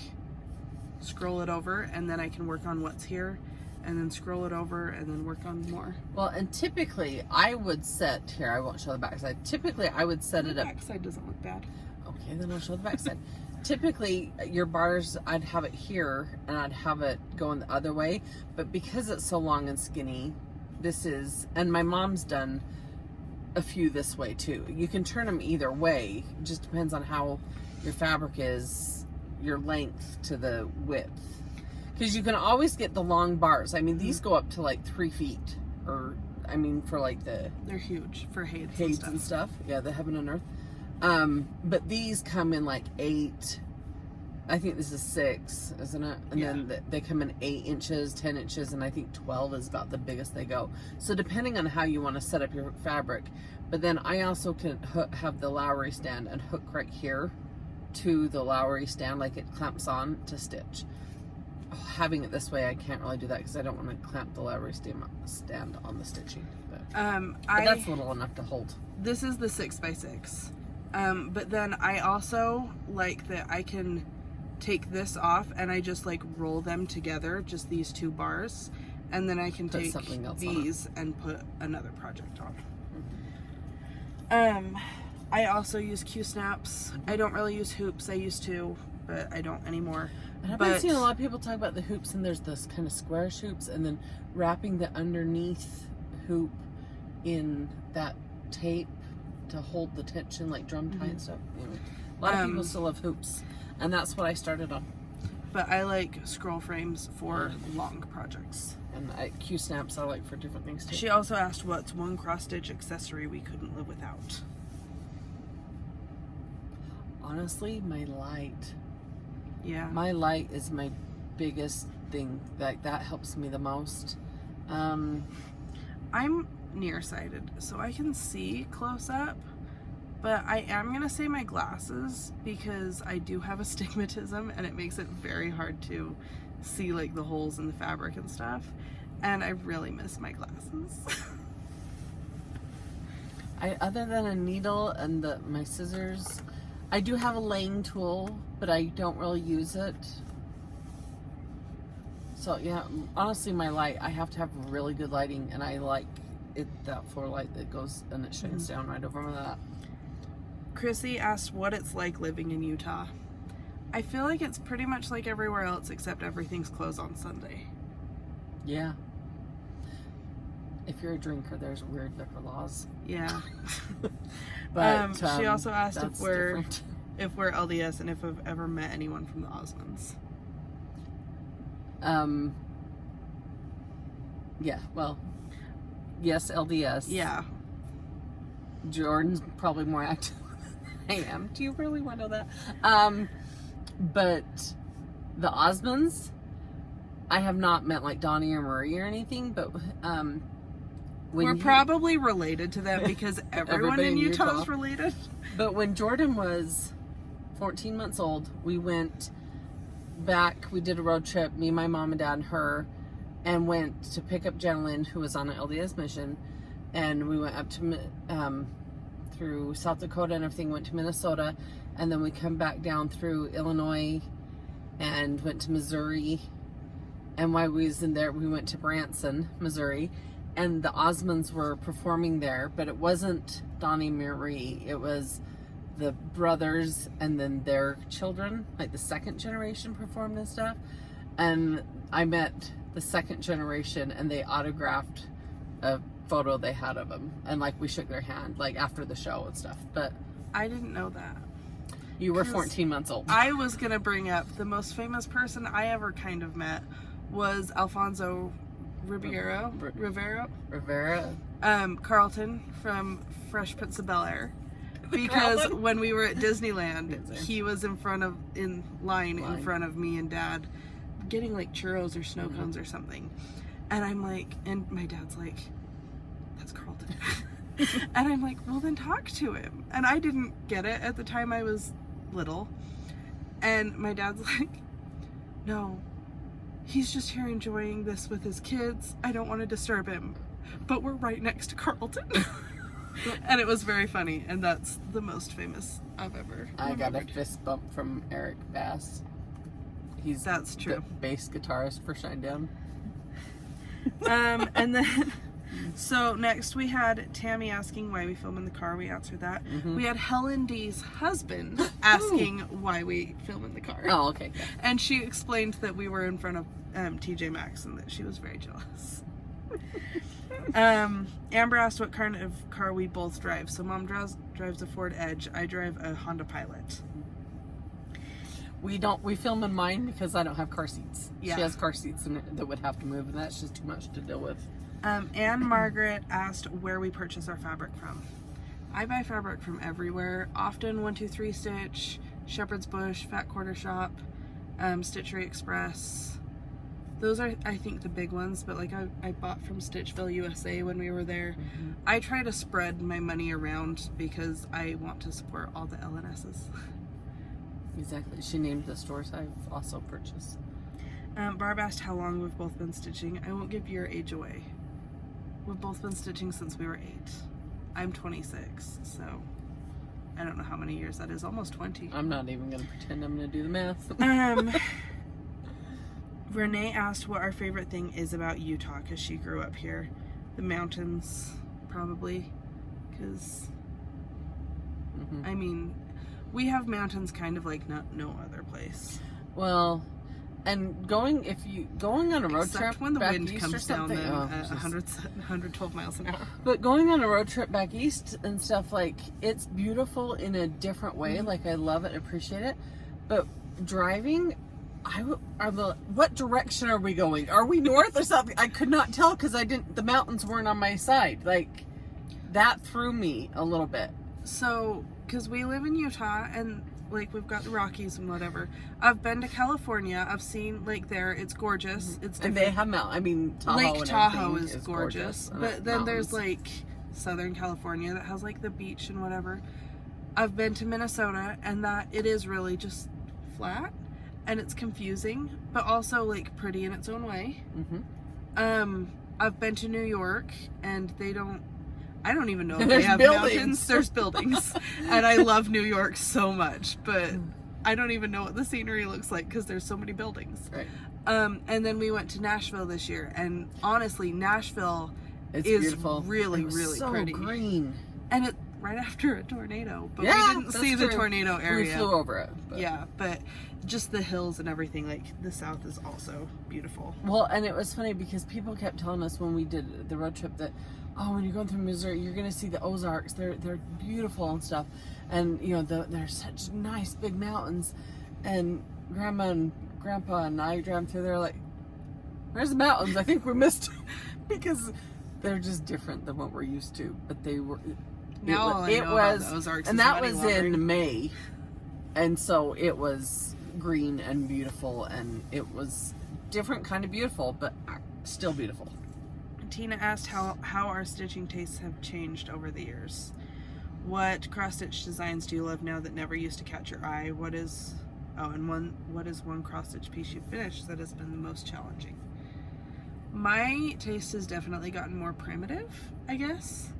scroll it over, and then I can work on what's here, and then scroll it over, and then work on more. Well, and typically I would set here. I won't show the backside. Typically I would set it up. The backside doesn't look bad. Okay, then I'll show the backside. Typically your bars, I'd have it here and I'd have it going the other way, but because it's so long and skinny, and my mom's done a few this way too. You can turn them either way. It just depends on how your fabric is, your length to the width. Because you can always get the long bars. I mean, these go up to like 3 feet, or I mean, for like they're huge for Hades and stuff. Yeah, the heaven and earth. But these come in like 8. I think this is 6, isn't it? And then they come in 8 inches, 10 inches, and I think 12 is about the biggest they go. So depending on how you want to set up your fabric. But then I also can have the Lowry stand and hook right here to the Lowry stand, like it clamps on to stitch. Having it this way, I can't really do that because I don't want to clamp the Lowry stand on the stitching. But that's little enough to hold. This is the 6x6. But then I also like that I can take this off and I just like roll them together, just these 2 bars, and then I can take these and put another project on. I also use Q-snaps. I don't really use hoops. I used to, but I don't anymore. And I've been seeing a lot of people talk about the hoops, and there's this kind of squarish hoops, and then wrapping the underneath hoop in that tape to hold the tension, like drum tie and stuff. Anyway, a lot of people still have hoops, and that's what I started on. But I like scroll frames for long projects. And Q-snaps I like for different things too. She also asked what's one cross-stitch accessory we couldn't live without. Honestly, my light. Yeah. My light is my biggest thing. Like, that helps me the most. I'm nearsighted, so I can see close up. But I am going to say my glasses, because I do have astigmatism, and it makes it very hard to see like the holes in the fabric and stuff. And I really miss my glasses. Other than a needle and my scissors, I do have a laying tool, but I don't really use it. So yeah, honestly, my light, I have to have really good lighting, and I like that floor light that goes and it shines down right over my lap. Chrissy asked what it's like living in Utah. I feel like it's pretty much like everywhere else, except everything's closed on Sunday. Yeah. if you're a drinker, there's weird liquor laws. Yeah. But she also asked if we're different. LDS and if I've ever met anyone from the Osmonds. Yeah, well, yes, LDS. Yeah. Jordan's probably more active than I am. Do you really want to know that? But the Osmonds, I have not met like Donnie or Marie or anything, but we're probably related to them because everyone in Utah is related. But when Jorden was 14 months old, we went back, we did a road trip, me, my mom and dad and her, and went to pick up Janalyn, who was on an LDS mission, and we went up to through South Dakota and everything, went to Minnesota, and then we come back down through Illinois and went to Missouri. And while we was in there, we went to Branson, Missouri, and the Osmonds were performing there, but it wasn't Donnie Marie. It was the brothers and then their children, like the second generation performed and stuff. And I met the second generation, and they autographed a photo they had of them, and like we shook their hand like after the show and stuff. But I didn't know that. you were 14 months old. I was gonna bring up the most famous person I ever kind of met was Alfonso Rivera, Carlton from Fresh Prince of Bel-Air. Because Carlton? when we were at Disneyland, he was in line in front of me and Dad, getting like churros or snow cones or something. And I'm like, and my dad's like, that's Carlton. And I'm like, well then talk to him. And I didn't get it at the time, I was little. And my dad's like, no, he's just here enjoying this with his kids. I don't want to disturb him. But we're right next to Carlton. And it was very funny, and that's the most famous I've ever I got a remembered. fist bump from Eric Bass. That's true. The bass guitarist for Shinedown. And then, so next we had Tammy asking why we film in the car. We answered that. We had Helen D's husband asking why we film in the car. Oh, okay. Yeah. And she explained that we were in front of TJ Maxx and that she was very jealous. Amber asked what kind of car we both drive. So Mom drives a Ford Edge. I drive a Honda Pilot. We film in mine because I don't have car seats. Yeah. She has car seats and that would have to move, and that's just too much to deal with. Anne Margaret asked where we purchase our fabric from. I buy fabric from everywhere. Often 123 Stitch, Shepherd's Bush, Fat Quarter Shop, Stitchery Express. Those are, I think, the big ones, but like I bought from Stitchville, USA when we were there. I try to spread my money around because I want to support all the LNSs. Exactly. She named the stores I've also purchased. Barb asked how long we've both been stitching. I won't give your age away. We've both been stitching since we were 8. I'm 26, so I don't know how many years that is. Almost 20. I'm not even going to pretend I'm going to do the math. Renee asked what our favorite thing is about Utah because she grew up here. The mountains, probably, because I mean, we have mountains kind of like no other place. Well, and going on a road Except trip when the back wind east comes or down something. then Oh, at Jesus. 112 miles an hour. But going on a road trip back east and stuff, like, it's beautiful in a different way. Like, I love it and appreciate it. But driving, what direction are we going? Are we north or south? I could not tell because the mountains weren't on my side. Like, that threw me a little bit. So, because we live in Utah and like we've got the Rockies and whatever. I've been to California. I've seen Lake there. It's gorgeous. It's And they have Tahoe Lake and Tahoe everything is gorgeous. and But then mountains. there's like Southern California that has like the beach and whatever. I've been to Minnesota and that it is really just flat and it's confusing, but also like pretty in its own way. I've been to New York and I don't even know if they There's have buildings. mountains. There's buildings. And I love New York so much, but I don't even know what the scenery looks like because there's so many buildings. Right. And then we went to Nashville this year, and honestly, Nashville It's is beautiful. really, It was really so pretty. green. And it right after a tornado, but Yeah, we didn't that's see the true. tornado area. We flew over it. But. Yeah, but just the hills and everything, like the South is also beautiful. Well, and it was funny because people kept telling us when we did the road trip that, oh, when you're going through Missouri, you're going to see the Ozarks. They're beautiful and stuff. And, you know, they're such nice big mountains. And Grandma and Grandpa and I drove through there like, where's the mountains? I think we missed them. Because they're just different than what we're used to. But they were... Now all I know about the Ozarks and is that money was laundering. in May. And so it was green and beautiful. And it was different kind of beautiful, but still beautiful. Tina asked how our stitching tastes have changed over the years. What cross-stitch designs do you love now that never used to catch your eye? What is one cross-stitch piece you've finished that has been the most challenging? My taste has definitely gotten more primitive, I guess.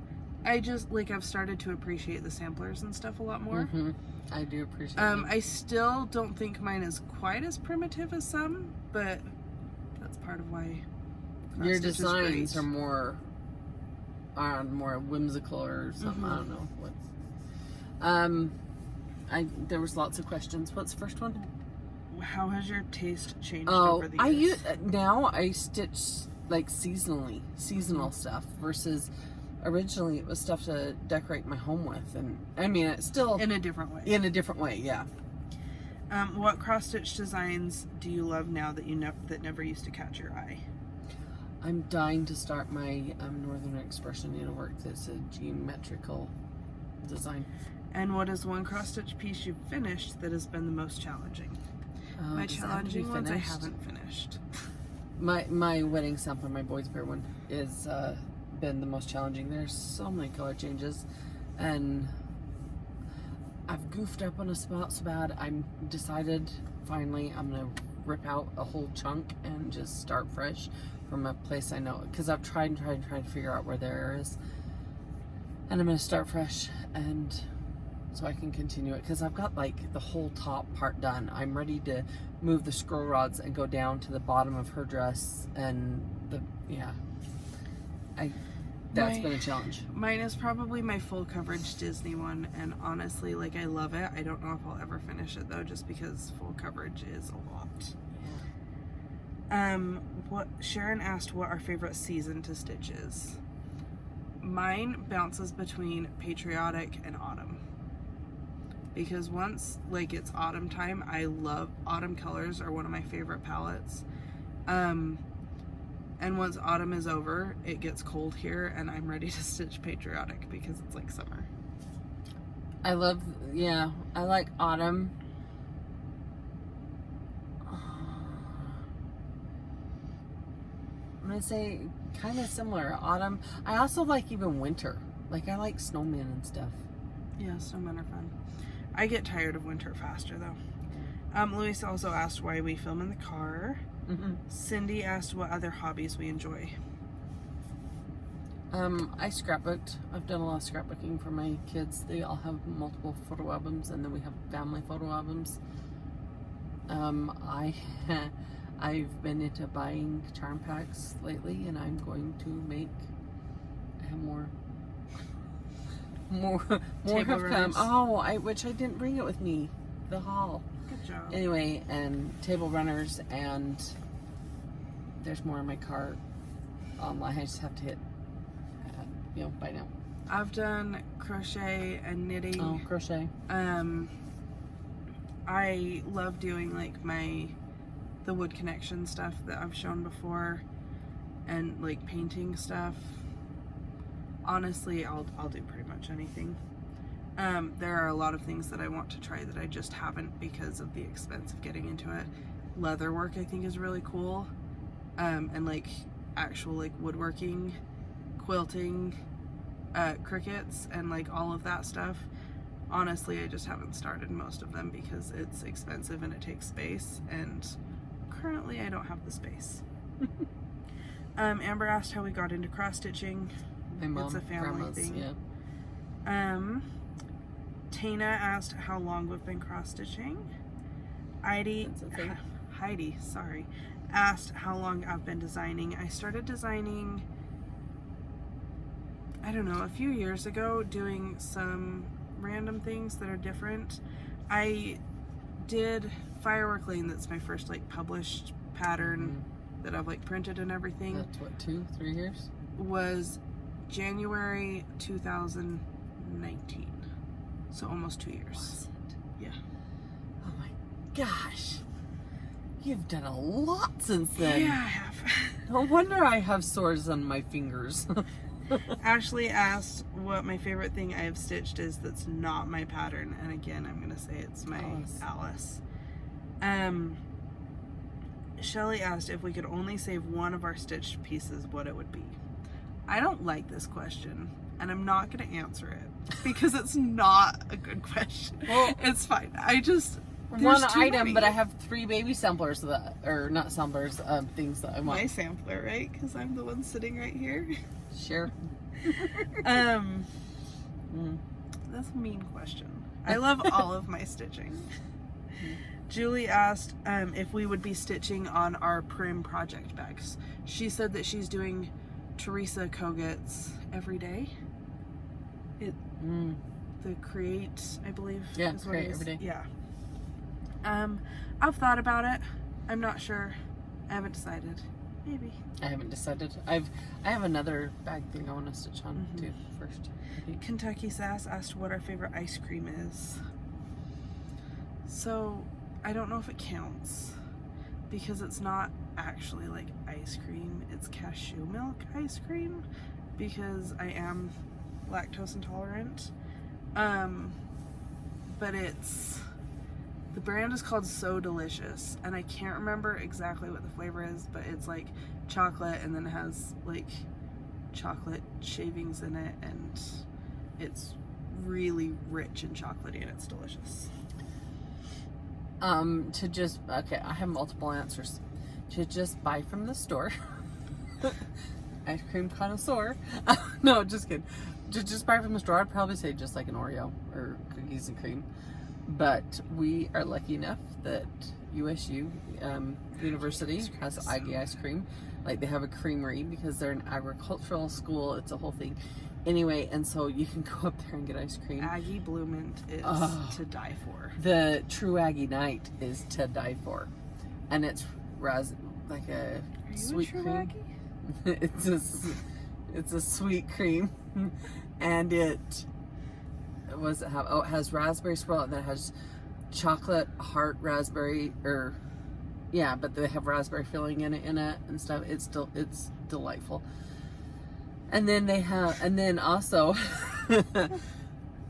I just, like, I've started to appreciate the samplers and stuff a lot more. Mm-hmm. I do appreciate it. I still don't think mine is quite as primitive as some, but that's part of why your designs are more whimsical or something. I don't know what. There was lots of questions. What's the first one? How has your taste changed over the years? Now I stitch like seasonal stuff versus originally it was stuff to decorate my home with, and I mean it's still in a different way. Yeah. What cross stitch designs do you love now that that never used to catch your eye? I'm dying to start my Northern Expression needlework. That's a geometrical design. And what is one cross stitch piece you've finished that has been the most challenging? My challenging ones I haven't finished. My wedding sampler, my boys pair one, is been the most challenging. There's so many color changes, and I've goofed up on a spot so bad. I'm decided finally I'm gonna rip out a whole chunk and just start fresh from a place I know, because I've tried to figure out where the error is, and I'm gonna start fresh, and so I can continue it, because I've got like the whole top part done. I'm ready to move the scroll rods and go down to the bottom of her dress, and that's been a challenge. Mine is probably my full coverage Disney one, and honestly, like, I love it. I don't know if I'll ever finish it though, just because full coverage is a lot. What Sharon asked what our favorite season to stitch is. Mine bounces between patriotic and autumn, because once like it's autumn time, I love autumn colors, are one of my favorite palettes. And once autumn is over, it gets cold here, and I'm ready to stitch patriotic because it's like summer. I like autumn. I'm gonna say kind of similar. Autumn. I also like even winter. Like, I like snowmen and stuff. Yeah, snowmen are fun. I get tired of winter faster though. Luis also asked why we film in the car. Mm-hmm. Cindy asked what other hobbies we enjoy. I scrapbooked. I've done a lot of scrapbooking for my kids. They all have multiple photo albums, and then we have family photo albums. I've been into buying charm packs lately, and I'm going to have more Table have come. runners. Which I didn't bring it with me. The haul. Good job. Anyway, and table runners, and there's more in my cart. I just have to hit, buy now. I've done crochet and knitting. Oh, crochet. I love doing like the wood connection stuff that I've shown before, and like painting stuff. Honestly, I'll do pretty much anything. There are a lot of things that I want to try that I just haven't because of the expense of getting into it. Leather work I think is really cool, and like actual like woodworking, quilting, crickets, and like all of that stuff. Honestly, I just haven't started most of them because it's expensive and it takes space, and currently I don't have the space. Amber asked how we got into cross stitching. My mom, it's a family thing. Yeah. Tana asked how long we've been cross stitching. Heidi asked how long I've been designing. I started designing, I don't know, a few years ago, doing some random things that are different. I did Firework Lane. That's my first like published pattern that I've like printed and everything. That's what, 2-3 years? Was January 2019. So almost 2 years. Was it? Yeah. Oh my gosh. You've done a lot since then. Yeah, I have. No wonder I have sores on my fingers. Ashley asked what my favorite thing I have stitched is that's not my pattern. And again, I'm going to say it's my Alice. Shelly asked if we could only save one of our stitched pieces, what it would be. I don't like this question, and I'm not going to answer it because it's not a good question. Well, it's fine. One item, but I have 3 baby samplers not samplers, things that I want. My sampler, right? Because I'm the one sitting right here. Sure. That's a mean question. I love all of my stitching. Julie asked if we would be stitching on our Prim project bags. She said that she's doing Teresa Kogut's every day. The Create, I believe. Yeah, is what Create it is. every day. Yeah. I've thought about it. I'm not sure. I haven't decided. Maybe. I haven't decided. I have another bag thing I want to stitch on too first. Kentucky Sass asked what our favorite ice cream is. So I don't know if it counts because it's not actually like ice cream. It's cashew milk ice cream because I am lactose intolerant. But the brand is called So Delicious, and I can't remember exactly what the flavor is, but it's like chocolate and then it has like chocolate shavings in it, and it's really rich and chocolatey and it's delicious. I have multiple answers. To just buy from the store. Ice cream connoisseur. No, just kidding. To just buy from the store, I'd probably say just like an Oreo or cookies and cream. But we are lucky enough that USU University has Aggie ice cream. Like they have a creamery because they're an agricultural school. It's a whole thing. Anyway, and so you can go up there and get ice cream. Aggie Bloomint is to die for. The true Aggie night is to die for. And it's like a sweet cream. It's a sweet cream. And it has raspberry swirl, and then it has chocolate heart raspberry, but they have raspberry filling in it and stuff. It's delightful. And then also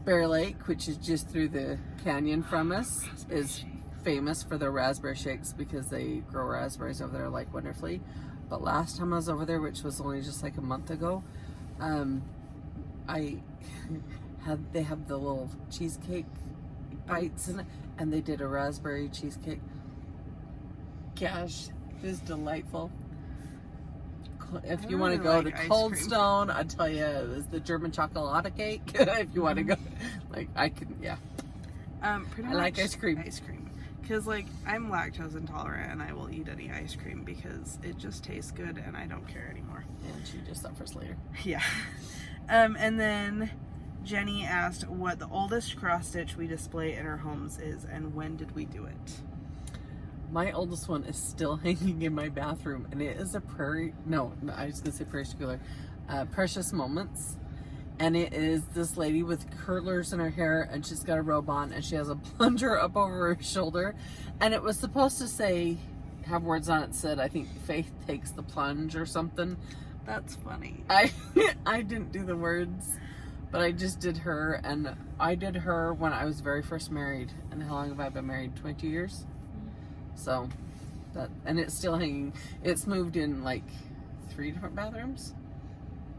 Bear Lake, which is just through the canyon from us, is famous for their raspberry shakes because they grow raspberries over there like wonderfully. But last time I was over there, which was only just like a month ago, they have the little cheesecake bites in it, and they did a raspberry cheesecake. Gosh, it is delightful. If you want to go to Cold Stone, I tell you, it was the German chocolate cake. If you want to go, like I can, yeah. Pretty I much like ice cream. Because like I'm lactose intolerant and I will eat any ice cream because it just tastes good and I don't care anymore. And she just suffers later. Yeah. And then Jenny asked what the oldest cross stitch we display in our homes is and when did we do it? My oldest one is still hanging in my bathroom, and it is a Precious Moments. And it is this lady with curlers in her hair, and she's got a robe on, and she has a plunger up over her shoulder. And it was supposed to have words on it that said, I think, faith takes the plunge or something. That's funny. I didn't do the words, but I just did her, and I did her when I was very first married. And how long have I been married? 22 years? So, and it's still hanging. It's moved in like 3 different bathrooms?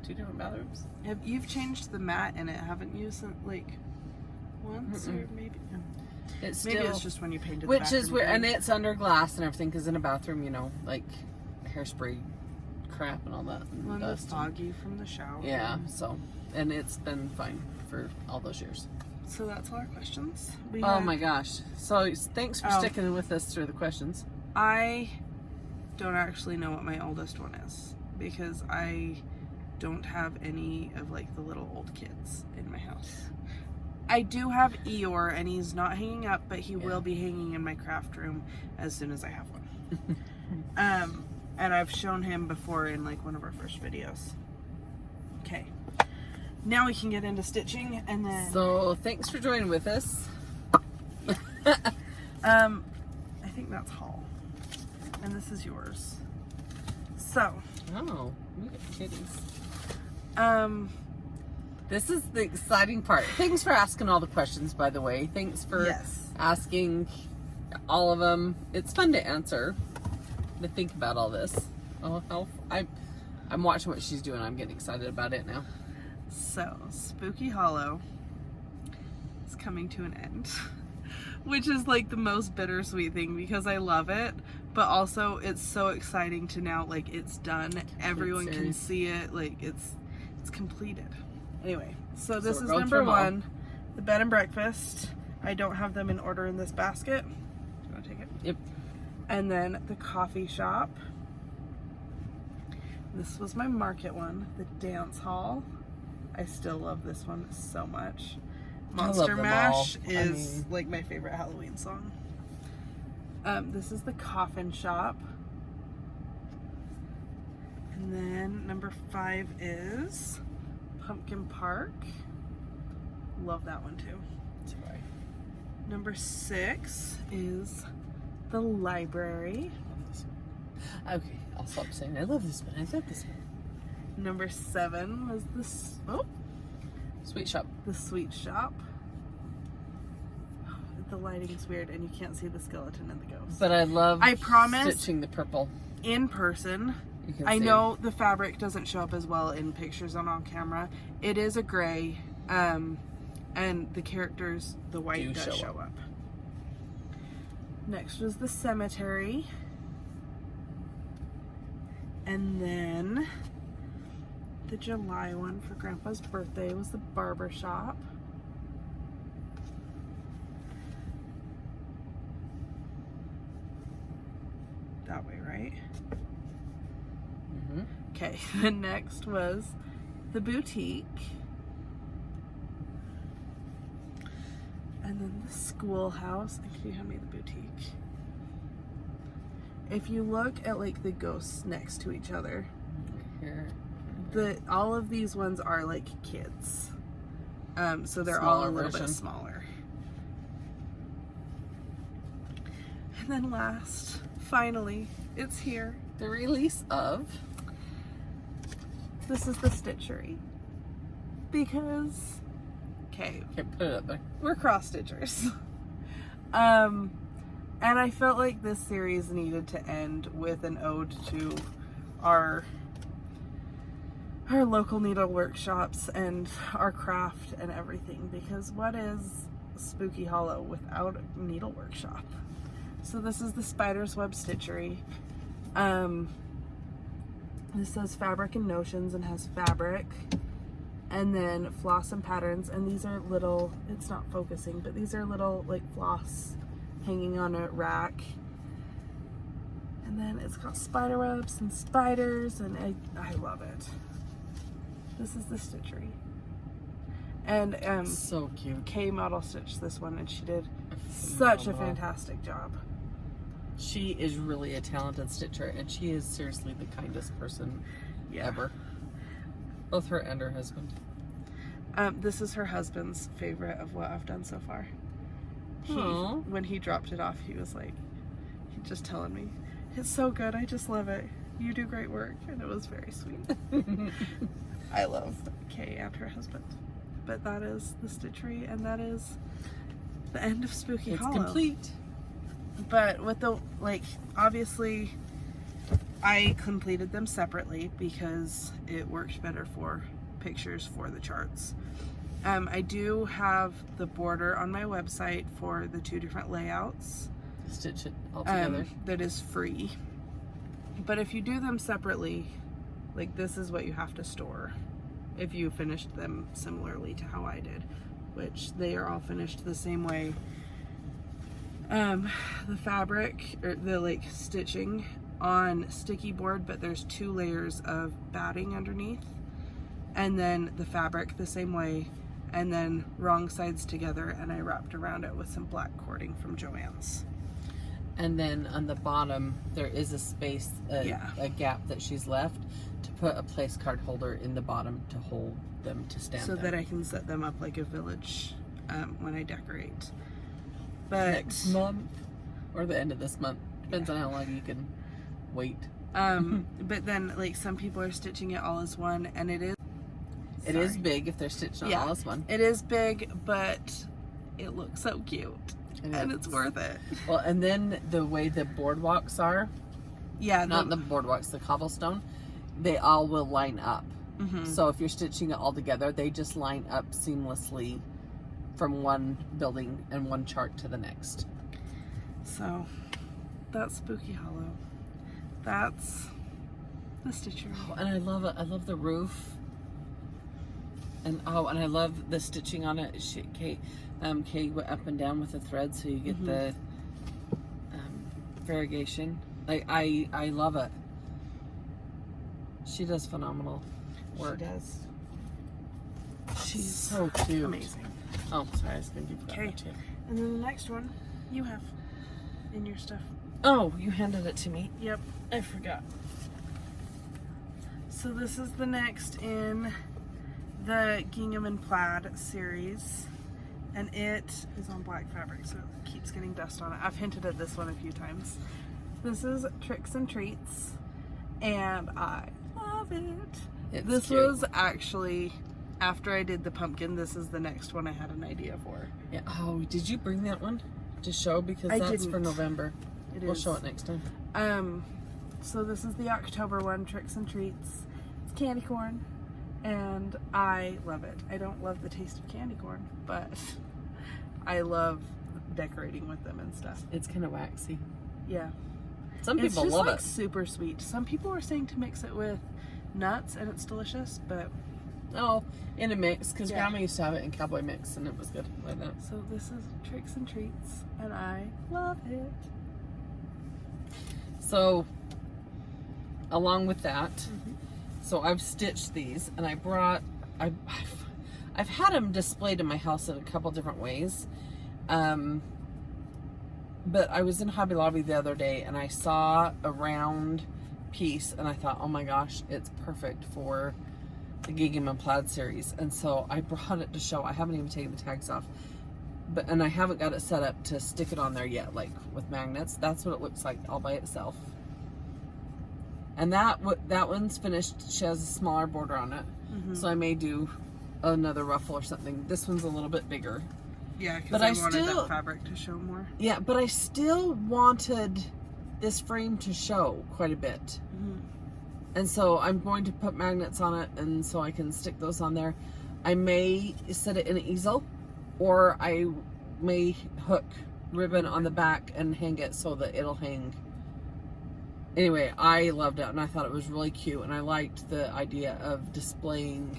2 different bathrooms? You've changed the mat in it, haven't you? Like once or maybe? Maybe it's just when you painted the which is weird, green. and it's under glass and everything because in a bathroom, like hairspray crap and all that. And it's foggy from the shower. Yeah, so, and it's been fine for all those years. So that's all our questions. My gosh. So thanks for sticking with us through the questions. I don't actually know what my oldest one is because I don't have any of like the little old kids in my house. I do have Eeyore, and he's not hanging up, but he will be hanging in my craft room as soon as I have one. And I've shown him before in like one of our first videos. Okay. Now we can get into stitching, and then... So, thanks for joining with us. I think that's Hall. And this is yours. So... Oh, look at the kitties. This is the exciting part. Thanks for asking all the questions, by the way. Thanks for asking all of them. It's fun to answer, to think about all this. I'm watching what she's doing. I'm getting excited about it now. So, Spooky Hollow is coming to an end, which is like the most bittersweet thing because I love it, but also it's so exciting to now, like, it's done. Everyone can see it. Like, it's it's completed. Anyway, so this we're is going number through 'em all. 1, the bed and breakfast. I don't have them in order in this basket. Do you want to take it? Yep. And then the coffee shop. This was my market one, the dance hall. I still love this one so much. Monster them Mash all. is like my favorite Halloween song. This is the coffin shop. And then number 5 is Pumpkin Park. Love that one too. Sorry. Number 6 is the library. Okay, I'll stop saying I love this one. I love this one. Number 7 was Sweet shop. the sweet shop. The lighting's weird and you can't see the skeleton and the ghost. But I love I promise stitching the purple. in person, You can I see. know the fabric doesn't show up as well in pictures on camera. It is a gray, and the characters, the white Do does show show up. Next was the cemetery. And then the July one for Grandpa's birthday was the barber shop. That way, right? Mm-hmm. Okay, the next was the boutique. And then the schoolhouse. And can you hand me the boutique? If you look at like the ghosts next to each other, Here. all of these ones are like kids. So they're all a Smaller little version. bit smaller. And then last, finally, it's here. The release of. This is the Stitchery. Because, okay, Okay, put it up there. we're cross stitchers. And I felt like this series needed to end with an ode to our local needle workshops and our craft and everything, because what is Spooky Hollow without a needle workshop? So this is the Spider's Web Stitchery. This says fabric and notions and has fabric, and then floss and patterns, and these are little, it's not focusing, but these are little like floss hanging on a rack. And then it's got spider webs and spiders, and I love it. This is the Stitchery. And So cute. Kay model stitched this one, and she did such a Phenomenal. fantastic job. She is really a talented stitcher, and she is seriously the kindest person ever. Both her and her husband. This is her husband's favorite of what I've done so far. Aw. When he dropped it off, he was like, he just telling me, it's so good, I just love it. You do great work. And it was very sweet. I love Kay and her husband. But that is the Stitchery, and that is the end of Spooky It's Hollow. complete. But with the, like, obviously, I completed them separately because it worked better for pictures for the charts. I do have the border on my website for the 2 different layouts. Stitch it all together. That is free. But if you do them separately, like, this is what you have to store if you finished them similarly to how I did, which they are all finished the same way. The fabric, or the like stitching on sticky board, but there's 2 layers of batting underneath, and then the fabric the same way, and then wrong sides together, and I wrapped around it with some black cording from Joann's. And then on the bottom, there is a space, a gap that she's left to put a place card holder in the bottom to hold them to stand So there. that I can set them up like a village when I decorate. But Next month, or the end of this month. Depends on how long you can wait. but then like some people are stitching it all as one, and it is It is big if they're stitched on all as one. It is big, but it looks so cute. And it's worth it. Well, and then the way the boardwalks are, Yeah, not the boardwalks, the cobblestone, they all will line up. Mhm. So if you're stitching it all together, they just line up seamlessly from one building and one chart to the next. So that's Spooky Hollow. That's the Stitchery. And I love it. I love the roof. And I love the stitching on it. Kay went up and down with the thread, so you get the variegation. Like I love it. She does phenomenal work. She does. She's so cute. Amazing. Oh, sorry, I was going to give Okay. that too. And then the next one you have in your stuff. Oh, you handed it to me. Yep. I forgot. So this is the next in the Gingham and Plaid series. And it is on black fabric, so it keeps getting dust on it. I've hinted at this one a few times. This is Tricks and Treats, and I love it. This cute. was actually, after I did the pumpkin, this is the next one I had an idea for. Yeah. Oh, did you bring that one to show? Because I that's for didn't. November. We'll is. show it next time. So this is the October one, Tricks and Treats. It's candy corn, and I love it. I don't love the taste of candy corn, but I love decorating with them and stuff. It's kind of waxy. Yeah. Some people it's just love like it. super sweet. Some people are saying to mix it with nuts and it's delicious, but Oh, in a mix, because Yeah. Grandma used to have it in cowboy mix, and it was good like that. so this is Tricks and Treats, and I love it. So, along with that, so I've stitched these, and I've had them displayed in my house in a couple different ways. But I was in Hobby Lobby the other day, and I saw a round piece, and I thought, oh my gosh, it's perfect for the Gingham and Plaid series. And so I brought it to show. I haven't even taken the tags off, and I haven't got it set up to stick it on there yet, like with magnets. That's what it looks like all by itself. And that one's finished. She has a smaller border on it, so I may do another ruffle or something. This one's a little bit bigger. Yeah, because But I I wanted still- that fabric to show more. Yeah, but I still wanted this frame to show quite a bit. And so I'm going to put magnets on it, and so I can stick those on there. I may set it in an easel, or I may hook ribbon on the back and hang it so that it'll hang. Anyway, I loved it, and I thought it was really cute, and I liked the idea of displaying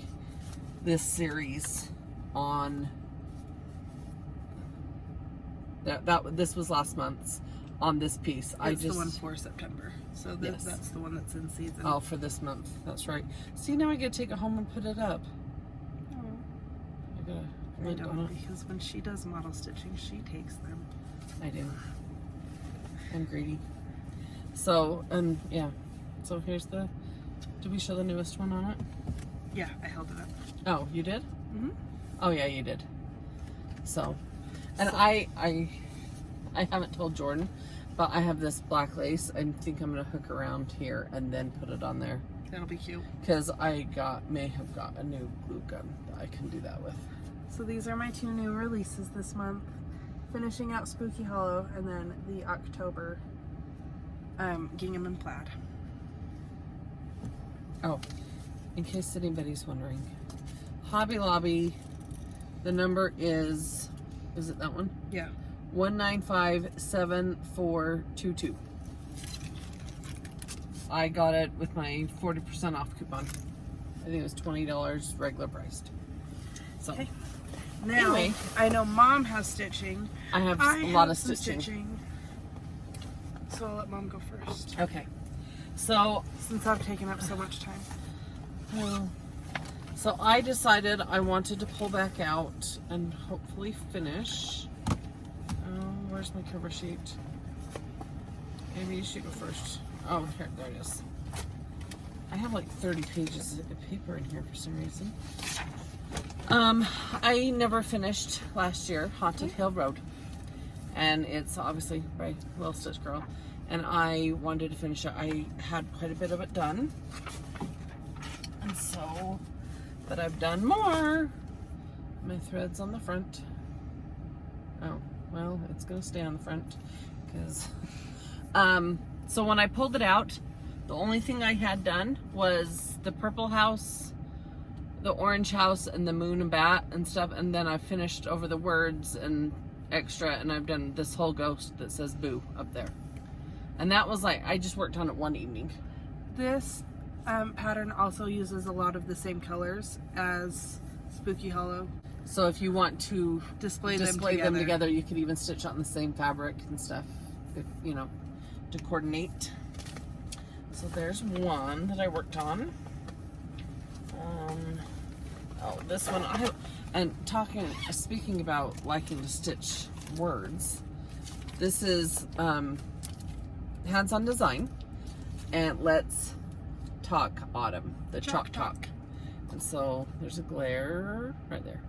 this series on this was last month's on this piece. It's the one for September. So Yes. that's the one that's in season. Oh, for this month. That's right. See, now I get to take it home and put it up. I gotta I lid on don't, it. because when she does model stitching, she takes them. I do. I'm greedy. So, yeah. So here's the. Did we show the newest one on it? Yeah, I held it up. Oh, you did? Mhm. Oh yeah, you did. So, and So- I haven't told Jorden, but I have this black lace. I think I'm gonna hook around here and then put it on there, That'll be cute. because I may have got a new glue gun that I can do that with. So these are my two new releases this month. Finishing out Spooky Hollow, and then the October Gingham and Plaid. Oh, in case anybody's wondering, Hobby Lobby, the number is it that one? Yeah. 1957422. I got it with my 40% off coupon. I think it was $20 regular priced. So Okay. Now, Anyway. I know Mom has stitching. I have I a lot have of some stitching. So I'll let Mom go first, Okay. So since I've taken up so much time. So I decided I wanted to pull back out and hopefully finish. Where's my cover sheet? Maybe you should go first. Oh, here, there it is. I have like 30 pages of paper in here for some reason. I never finished last year Haunted Hill Road, and it's obviously by Little Stitch Girl, and I wanted to finish it. I had quite a bit of it done, and so, but I've done more. My thread's on the front. Oh, well, it's gonna stay on the front because so when I pulled it out, the only thing I had done was the purple house, the orange house, and the moon and bat and stuff, and then I finished over the words and extra, and I've done this whole ghost that says boo up there. And that was like, I just worked on it one evening. This pattern also uses a lot of the same colors as Spooky Hollow. So if you want to Display them together, you could even stitch on the same fabric and stuff, if, you know, to coordinate. So there's one that I worked on. Oh, this one speaking about liking to stitch words, this is Hands-on Design and Let's Talk Autumn, the Chalk Talk. And so there's a glare right there.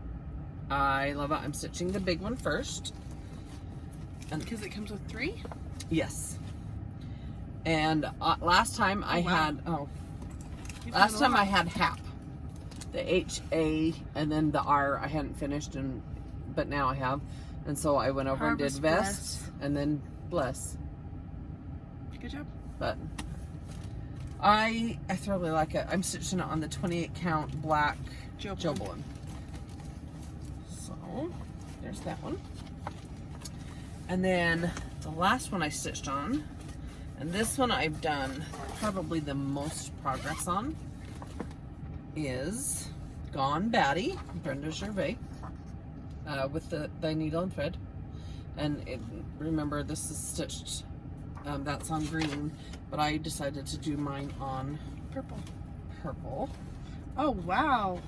I love it. I'm stitching the big one first. And because it comes with 3? Yes. And last time I had HAP. The H-A and then the R I hadn't finished, but now I have. And so I went over Harvest and did Vest and then Bless. Good job. But I thoroughly like it. I'm stitching it on the 28 count black Jorden. So there's that one. And then the last one I stitched on, and this one I've done probably the most progress on, is Gone Batty, Brenda Gervais, with the needle and thread. And remember, this is stitched, that's on green, but I decided to do mine on purple. Oh, wow.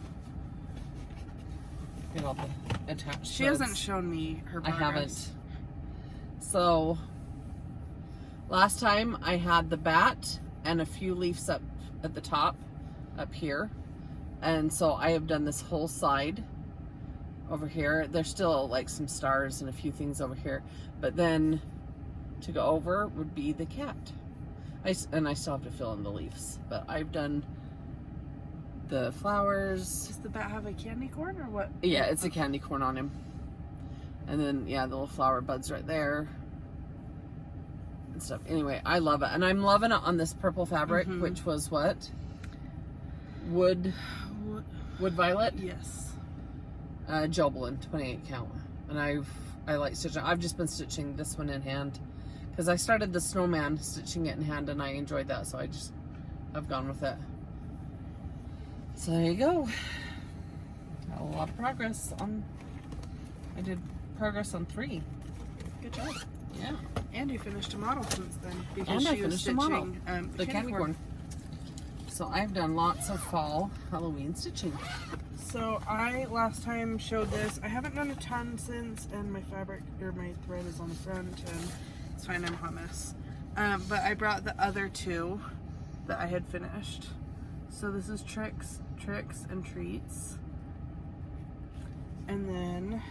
Get all the attached She threads. hasn't shown me her progress. I haven't. So last time I had the bat and a few leaves up at the top up here, and so I have done this whole side over here. There's still like some stars and a few things over here, but then to go over would be the cat. I still have to fill in the leaves, but I've done the flowers. Does the bat have a candy corn or what? Yeah, it's a candy corn on him. And then, yeah, the little flower buds right there and stuff. Anyway, I love it. And I'm loving it on this purple fabric, which was what? Wood Violet? Yes. Jobelin, 28 count. And I like stitching. I've just been stitching this one in hand because I started the snowman stitching it in hand and I enjoyed that. So I've gone with it. So there you go. Got a lot of progress on, I did progress on 3. Good job. Yeah. And you finished a model since then. Because And I she was finished a model. stitching The candy corn. So I've done lots of fall Halloween stitching. So I last time showed this. I haven't done a ton since, and my fabric or my thread is on the front, and it's fine. I'm a hot mess. But I brought the other 2 that I had finished. So this is Tricks and Treats, and then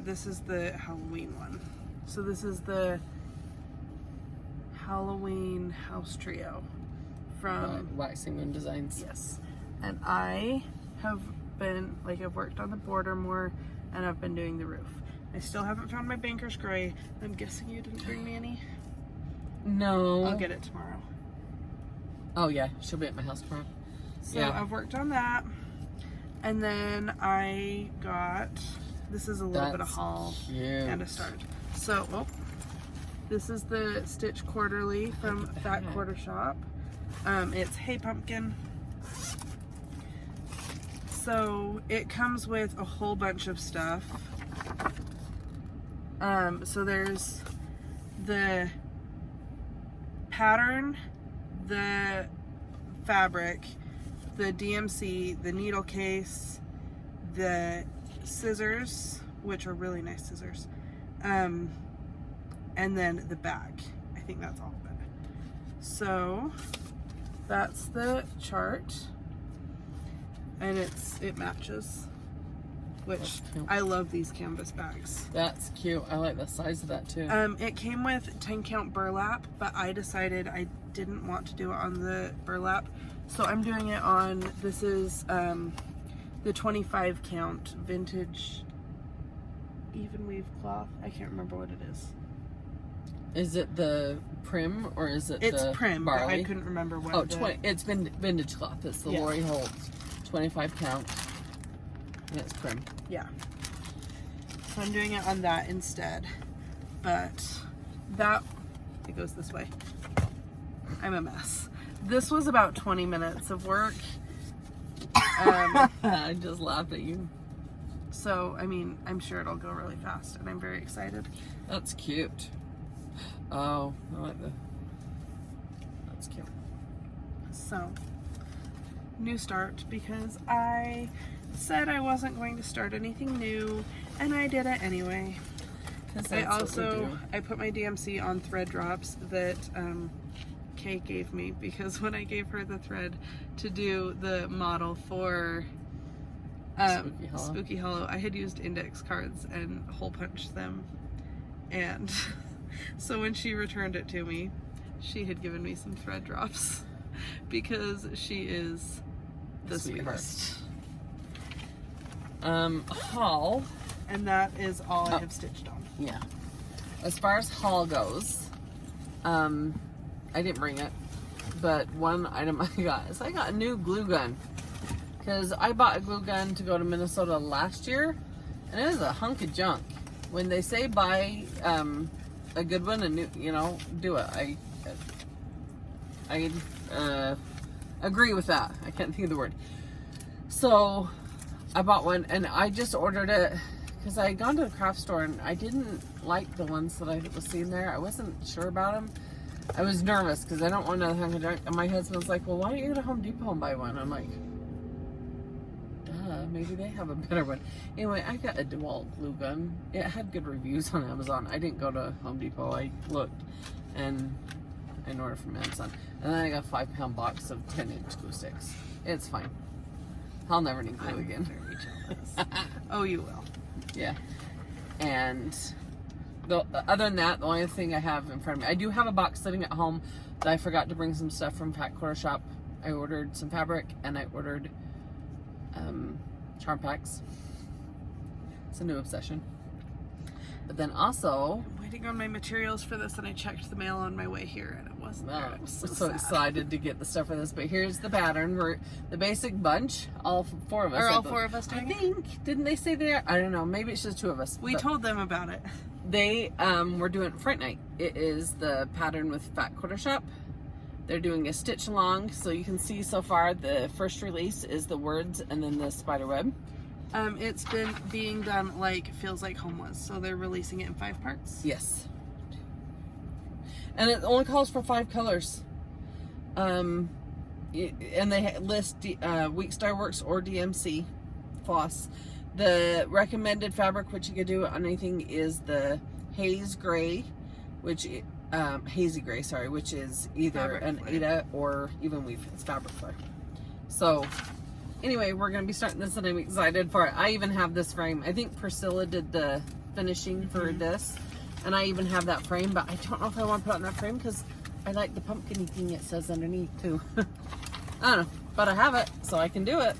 this is the Halloween one. So this is the Halloween House Trio from Waxing Moon Designs. Yes. And I have been, like, I've worked on the border more, and I've been doing the roof. I still haven't found my Banker's Gray. I'm guessing you didn't bring me any? No. I'll get it tomorrow. Oh yeah, she'll be at my house tomorrow. So yeah. I've worked on that. And then I got, this is a little bit of haul and a start. So, this is the Stitch Quarterly from Fat Quarter Shop. It's Hey Pumpkin. So it comes with a whole bunch of stuff. So there's the pattern, the fabric, the DMC, the needle case, the scissors, which are really nice scissors, and then the bag. I think that's all of it. So that's the chart, and it matches, which I love these canvas bags. That's cute. I like the size of that too. It came with 10 count burlap, but I decided I didn't want to do it on the burlap, so I'm doing it on, this is the 25 count vintage even weave cloth. I can't remember what it is. Is it the Prim or is it It's the Prim, barley? but I couldn't remember what. Oh, it's vintage cloth. It's the Lori Holt 25 count. And it's Prim. Yeah. So I'm doing it on that instead. But that, it goes this way. I'm a mess. This was about 20 minutes of work. I just laughed at you. So, I mean, I'm sure it'll go really fast, and I'm very excited. That's cute. Oh, I like the... That's cute. So, new start, because I said I wasn't going to start anything new, and I did it anyway. I put my DMC on thread drops that Kay gave me, because when I gave her the thread to do the model for Spooky Hollow, I had used index cards and hole punched them, and so when she returned it to me, she had given me some thread drops because she is the sweetest. Haul, and that is all I have stitched on. Yeah. As far as haul goes, I didn't bring it, but one item I got is I got a new glue gun. Because I bought a glue gun to go to Minnesota last year, and it is a hunk of junk. When they say buy a good one, and do it. I agree with that. I can't think of the word. So I bought one, and I just ordered it because I had gone to the craft store and I didn't like the ones that I was seeing there. I wasn't sure about them. I was nervous because I don't want another hunk of junk. And my husband's like, "Well, why don't you go to Home Depot and buy one?" I'm like, maybe they have a better one. Anyway, I got a DeWalt glue gun. It had good reviews on Amazon. I didn't go to Home Depot. I looked, and I ordered from Amazon. And then I got a 5-pound box of 10-inch glue sticks. It's fine. I'll never need glue again. Very jealous. Oh, you will. Yeah. And other than that, the only thing I have in front of me, I do have a box sitting at home that I forgot to bring some stuff from Fat Quarter Shop. I ordered some fabric, and I ordered charm packs. It's a new obsession. But then also, I'm waiting on my materials for this, and I checked the mail on my way here, and it wasn't there. I was so excited to get the stuff for this. But here's the pattern. We're the basic bunch, all 4 of us. Are all 4 of us doing I think. Didn't they say they are? I don't know. Maybe it's just 2 of us. We told them about it. They were doing Fright Night. It is the pattern with Fat Quarter Shop. They're doing a stitch along, so you can see so far the first release is the words and then the spider web. It's been being done like Feels Like Home was, so they're releasing it in 5 parts. Yes. And it only calls for 5 colors. And they list Weekstar Works or DMC floss. The recommended fabric, which you could do on anything, is the haze gray, which hazy gray, sorry, which is either fabric an flare. Ada or even weave. It's fabric flare. So anyway, we're going to be starting this, and I'm excited for it. I even have this frame. I think Priscilla did the finishing for this, and I even have that frame, but I don't know if I want to put it on that frame because I like the pumpkin-y thing it says underneath too. I don't know, but I have it, so I can do it.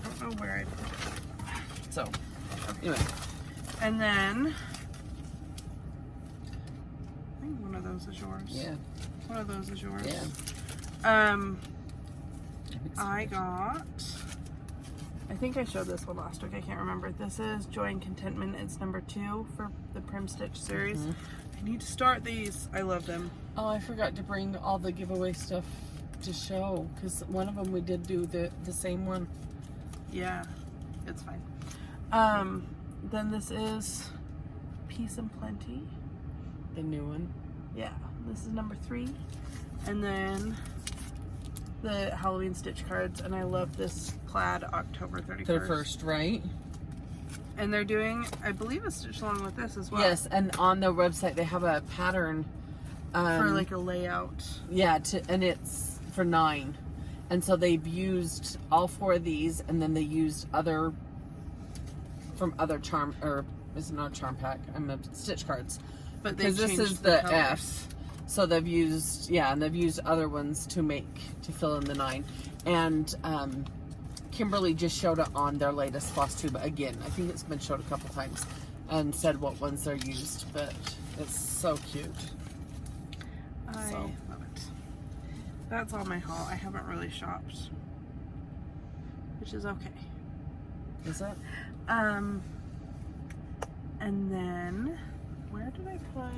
I don't know where I put it. So anyway, And then I think one of those is yours. yeah, One of those is yours. yeah. I got, I think I showed this one last week, I can't remember. This is Joy and Contentment. It's number 2 for the Prim Stitch series. I need to start these. I love them. Oh, I forgot to bring all the giveaway stuff to show, because one of them we did do the same one. Yeah, it's fine. Then this is Peace and Plenty. The new one. Yeah, this is number 3. And then the Halloween stitch cards, and I love this plaid October 31st. 31st, right? And they're doing, I believe, a stitch along with this as well. Yes, and on the website they have a pattern for like a layout. Yeah, and it's for 9. And so they've used all 4 of these, and then they used other from other charm, or it's not a charm pack, stitch cards. But they because this changed is the the colors. F. So they've used, and they've used other ones to fill in the 9. And Kimberly just showed it on their latest Flosstube again. I think it's been showed a couple times and said what ones they're used, but it's so cute. I love it. That's all my haul. I haven't really shopped, which is okay. Is it? And then where did I put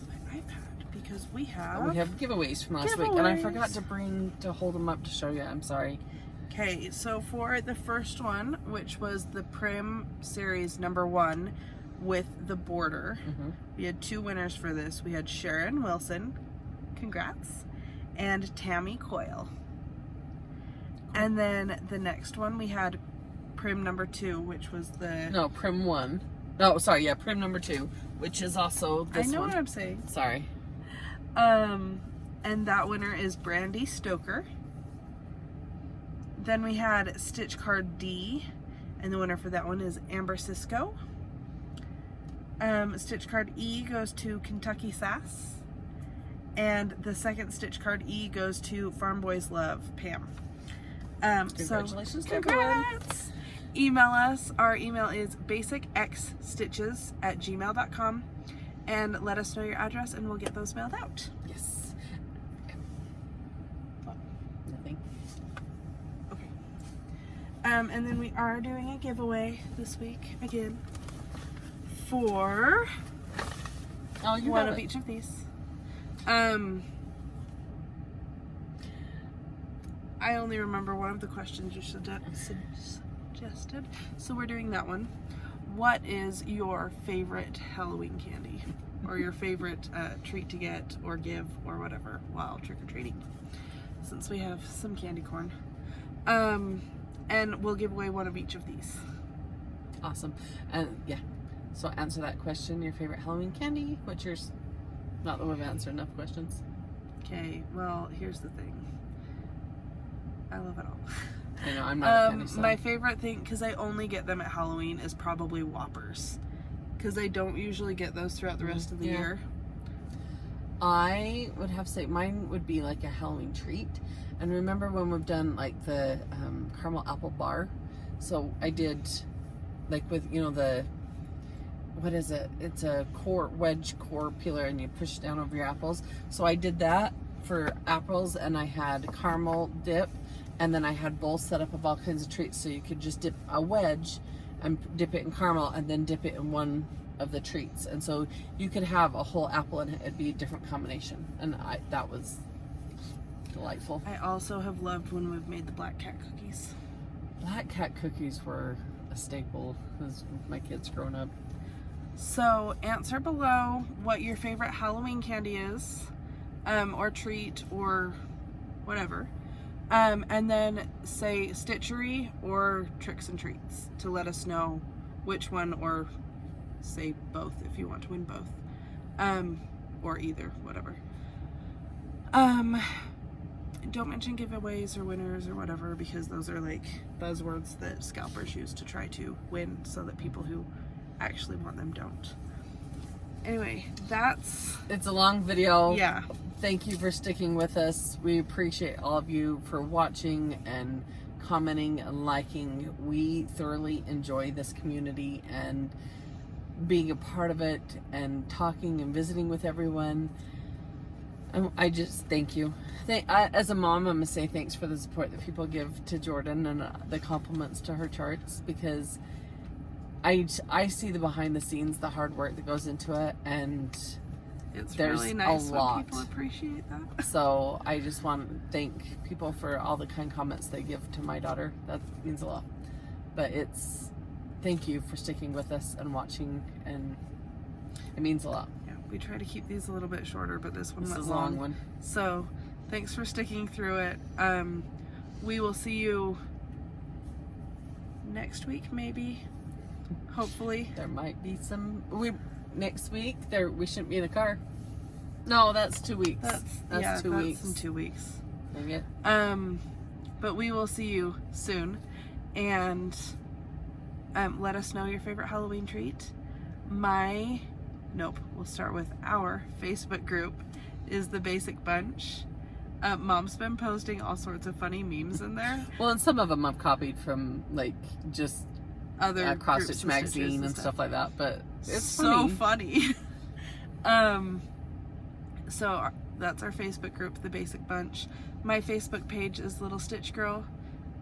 my iPad? Because we have We have giveaways from last week, and I forgot to hold them up to show you. I'm sorry. Okay, so for the first one, which was the Prim Series #1 with the border, we had 2 winners for this. We had Sharon Wilson, congrats, and Tammy Coyle. And then the next one we had Prim #2, which was the... No, Prim 1. Oh, sorry, yeah, Prim #2, which is also this one. I know what I'm saying. Sorry. And that winner is Brandi Stoker. Then we had Stitch Card D, and the winner for that one is Amber Sisco. Stitch Card E goes to Kentucky Sass. And the second Stitch Card E goes to Farmboyslove, Pam. Congratulations to congrats! Email us. Our email is basicxstitches@gmail.com, and let us know your address and we'll get those mailed out. Yes. Nothing. Okay. And then we are doing a giveaway this week again for one of each of these. I only remember one of the questions you suggested, so we're doing that one. What is your favorite Halloween candy, or your favorite treat to get or give or whatever while trick-or-treating, since we have some candy corn? And we'll give away one of each of these. Awesome. And yeah, so answer that question. Your favorite Halloween candy? What's yours? Not that we've answered enough questions. Okay, well, here's the thing. I love it all. I know, I'm not a candy, so. My favorite thing, because I only get them at Halloween, is probably Whoppers. Because I don't usually get those throughout the rest of the year. I would have to say mine would be like a Halloween treat. And remember when we've done like the caramel apple bar? So I did like with, you know, the, what is it? It's a wedge core peeler and you push down over your apples. So I did that for apples, and I had caramel dip, and then I had bowls set up of all kinds of treats, so you could just dip a wedge and dip it in caramel and then dip it in one of the treats. And so you could have a whole apple and it'd be a different combination. And that was delightful. I also have loved when we've made the Black Cat cookies. Black Cat cookies were a staple as my kids growing up. So answer below what your favorite Halloween candy is, or treat, or whatever. And then say Stitchery or Tricks and Treats to let us know which one, or say both if you want to win both. Or either, whatever. Don't mention giveaways or winners or whatever, because those are like buzzwords that scalpers use to try to win, so that people who actually want them don't. Anyway, it's a long video. Yeah. Thank you for sticking with us. We appreciate all of you for watching and commenting and liking. We thoroughly enjoy this community and being a part of it and talking and visiting with everyone. I just thank you. As a mom, I'm going to say thanks for the support that people give to Jorden and the compliments to her charts, because I see the behind the scenes, the hard work that goes into it, and it's there's really nice a lot. when people appreciate that. So I just want to thank people for all the kind comments they give to my daughter. That means a lot. But thank you for sticking with us and watching, and it means a lot. Yeah, we try to keep these a little bit shorter, but this one went is a long one. So thanks for sticking through it. We will see you next week, maybe. Hopefully. There might be some. Next week we shouldn't be in a car. No, that's 2 weeks. That's 2 weeks. That's in 2 weeks. Maybe. But we will see you soon, and let us know your favorite Halloween treat. We'll start with our Facebook group is the Basic Bunch. Mom's been posting all sorts of funny memes in there. Well, and some of them I've copied from like just other Cross Stitch magazine and stuff like that, but it's so funny. So that's our Facebook group, the Basic Bunch. My Facebook page is Little Stitch Girl.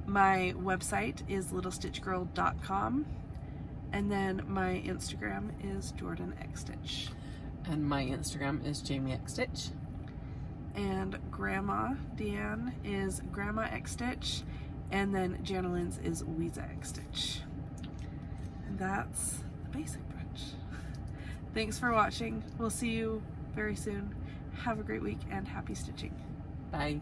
My website is littlestitchgirl.com, and then my Instagram is Jorden X Stitch, and my Instagram is Jami X Stitch, and Grandma DeAnn is Grandma X Stitch, And then Janalyn's is Weezag Stitch. And that's the basic brunch. Thanks for watching. We'll see you very soon. Have a great week and happy stitching. Bye.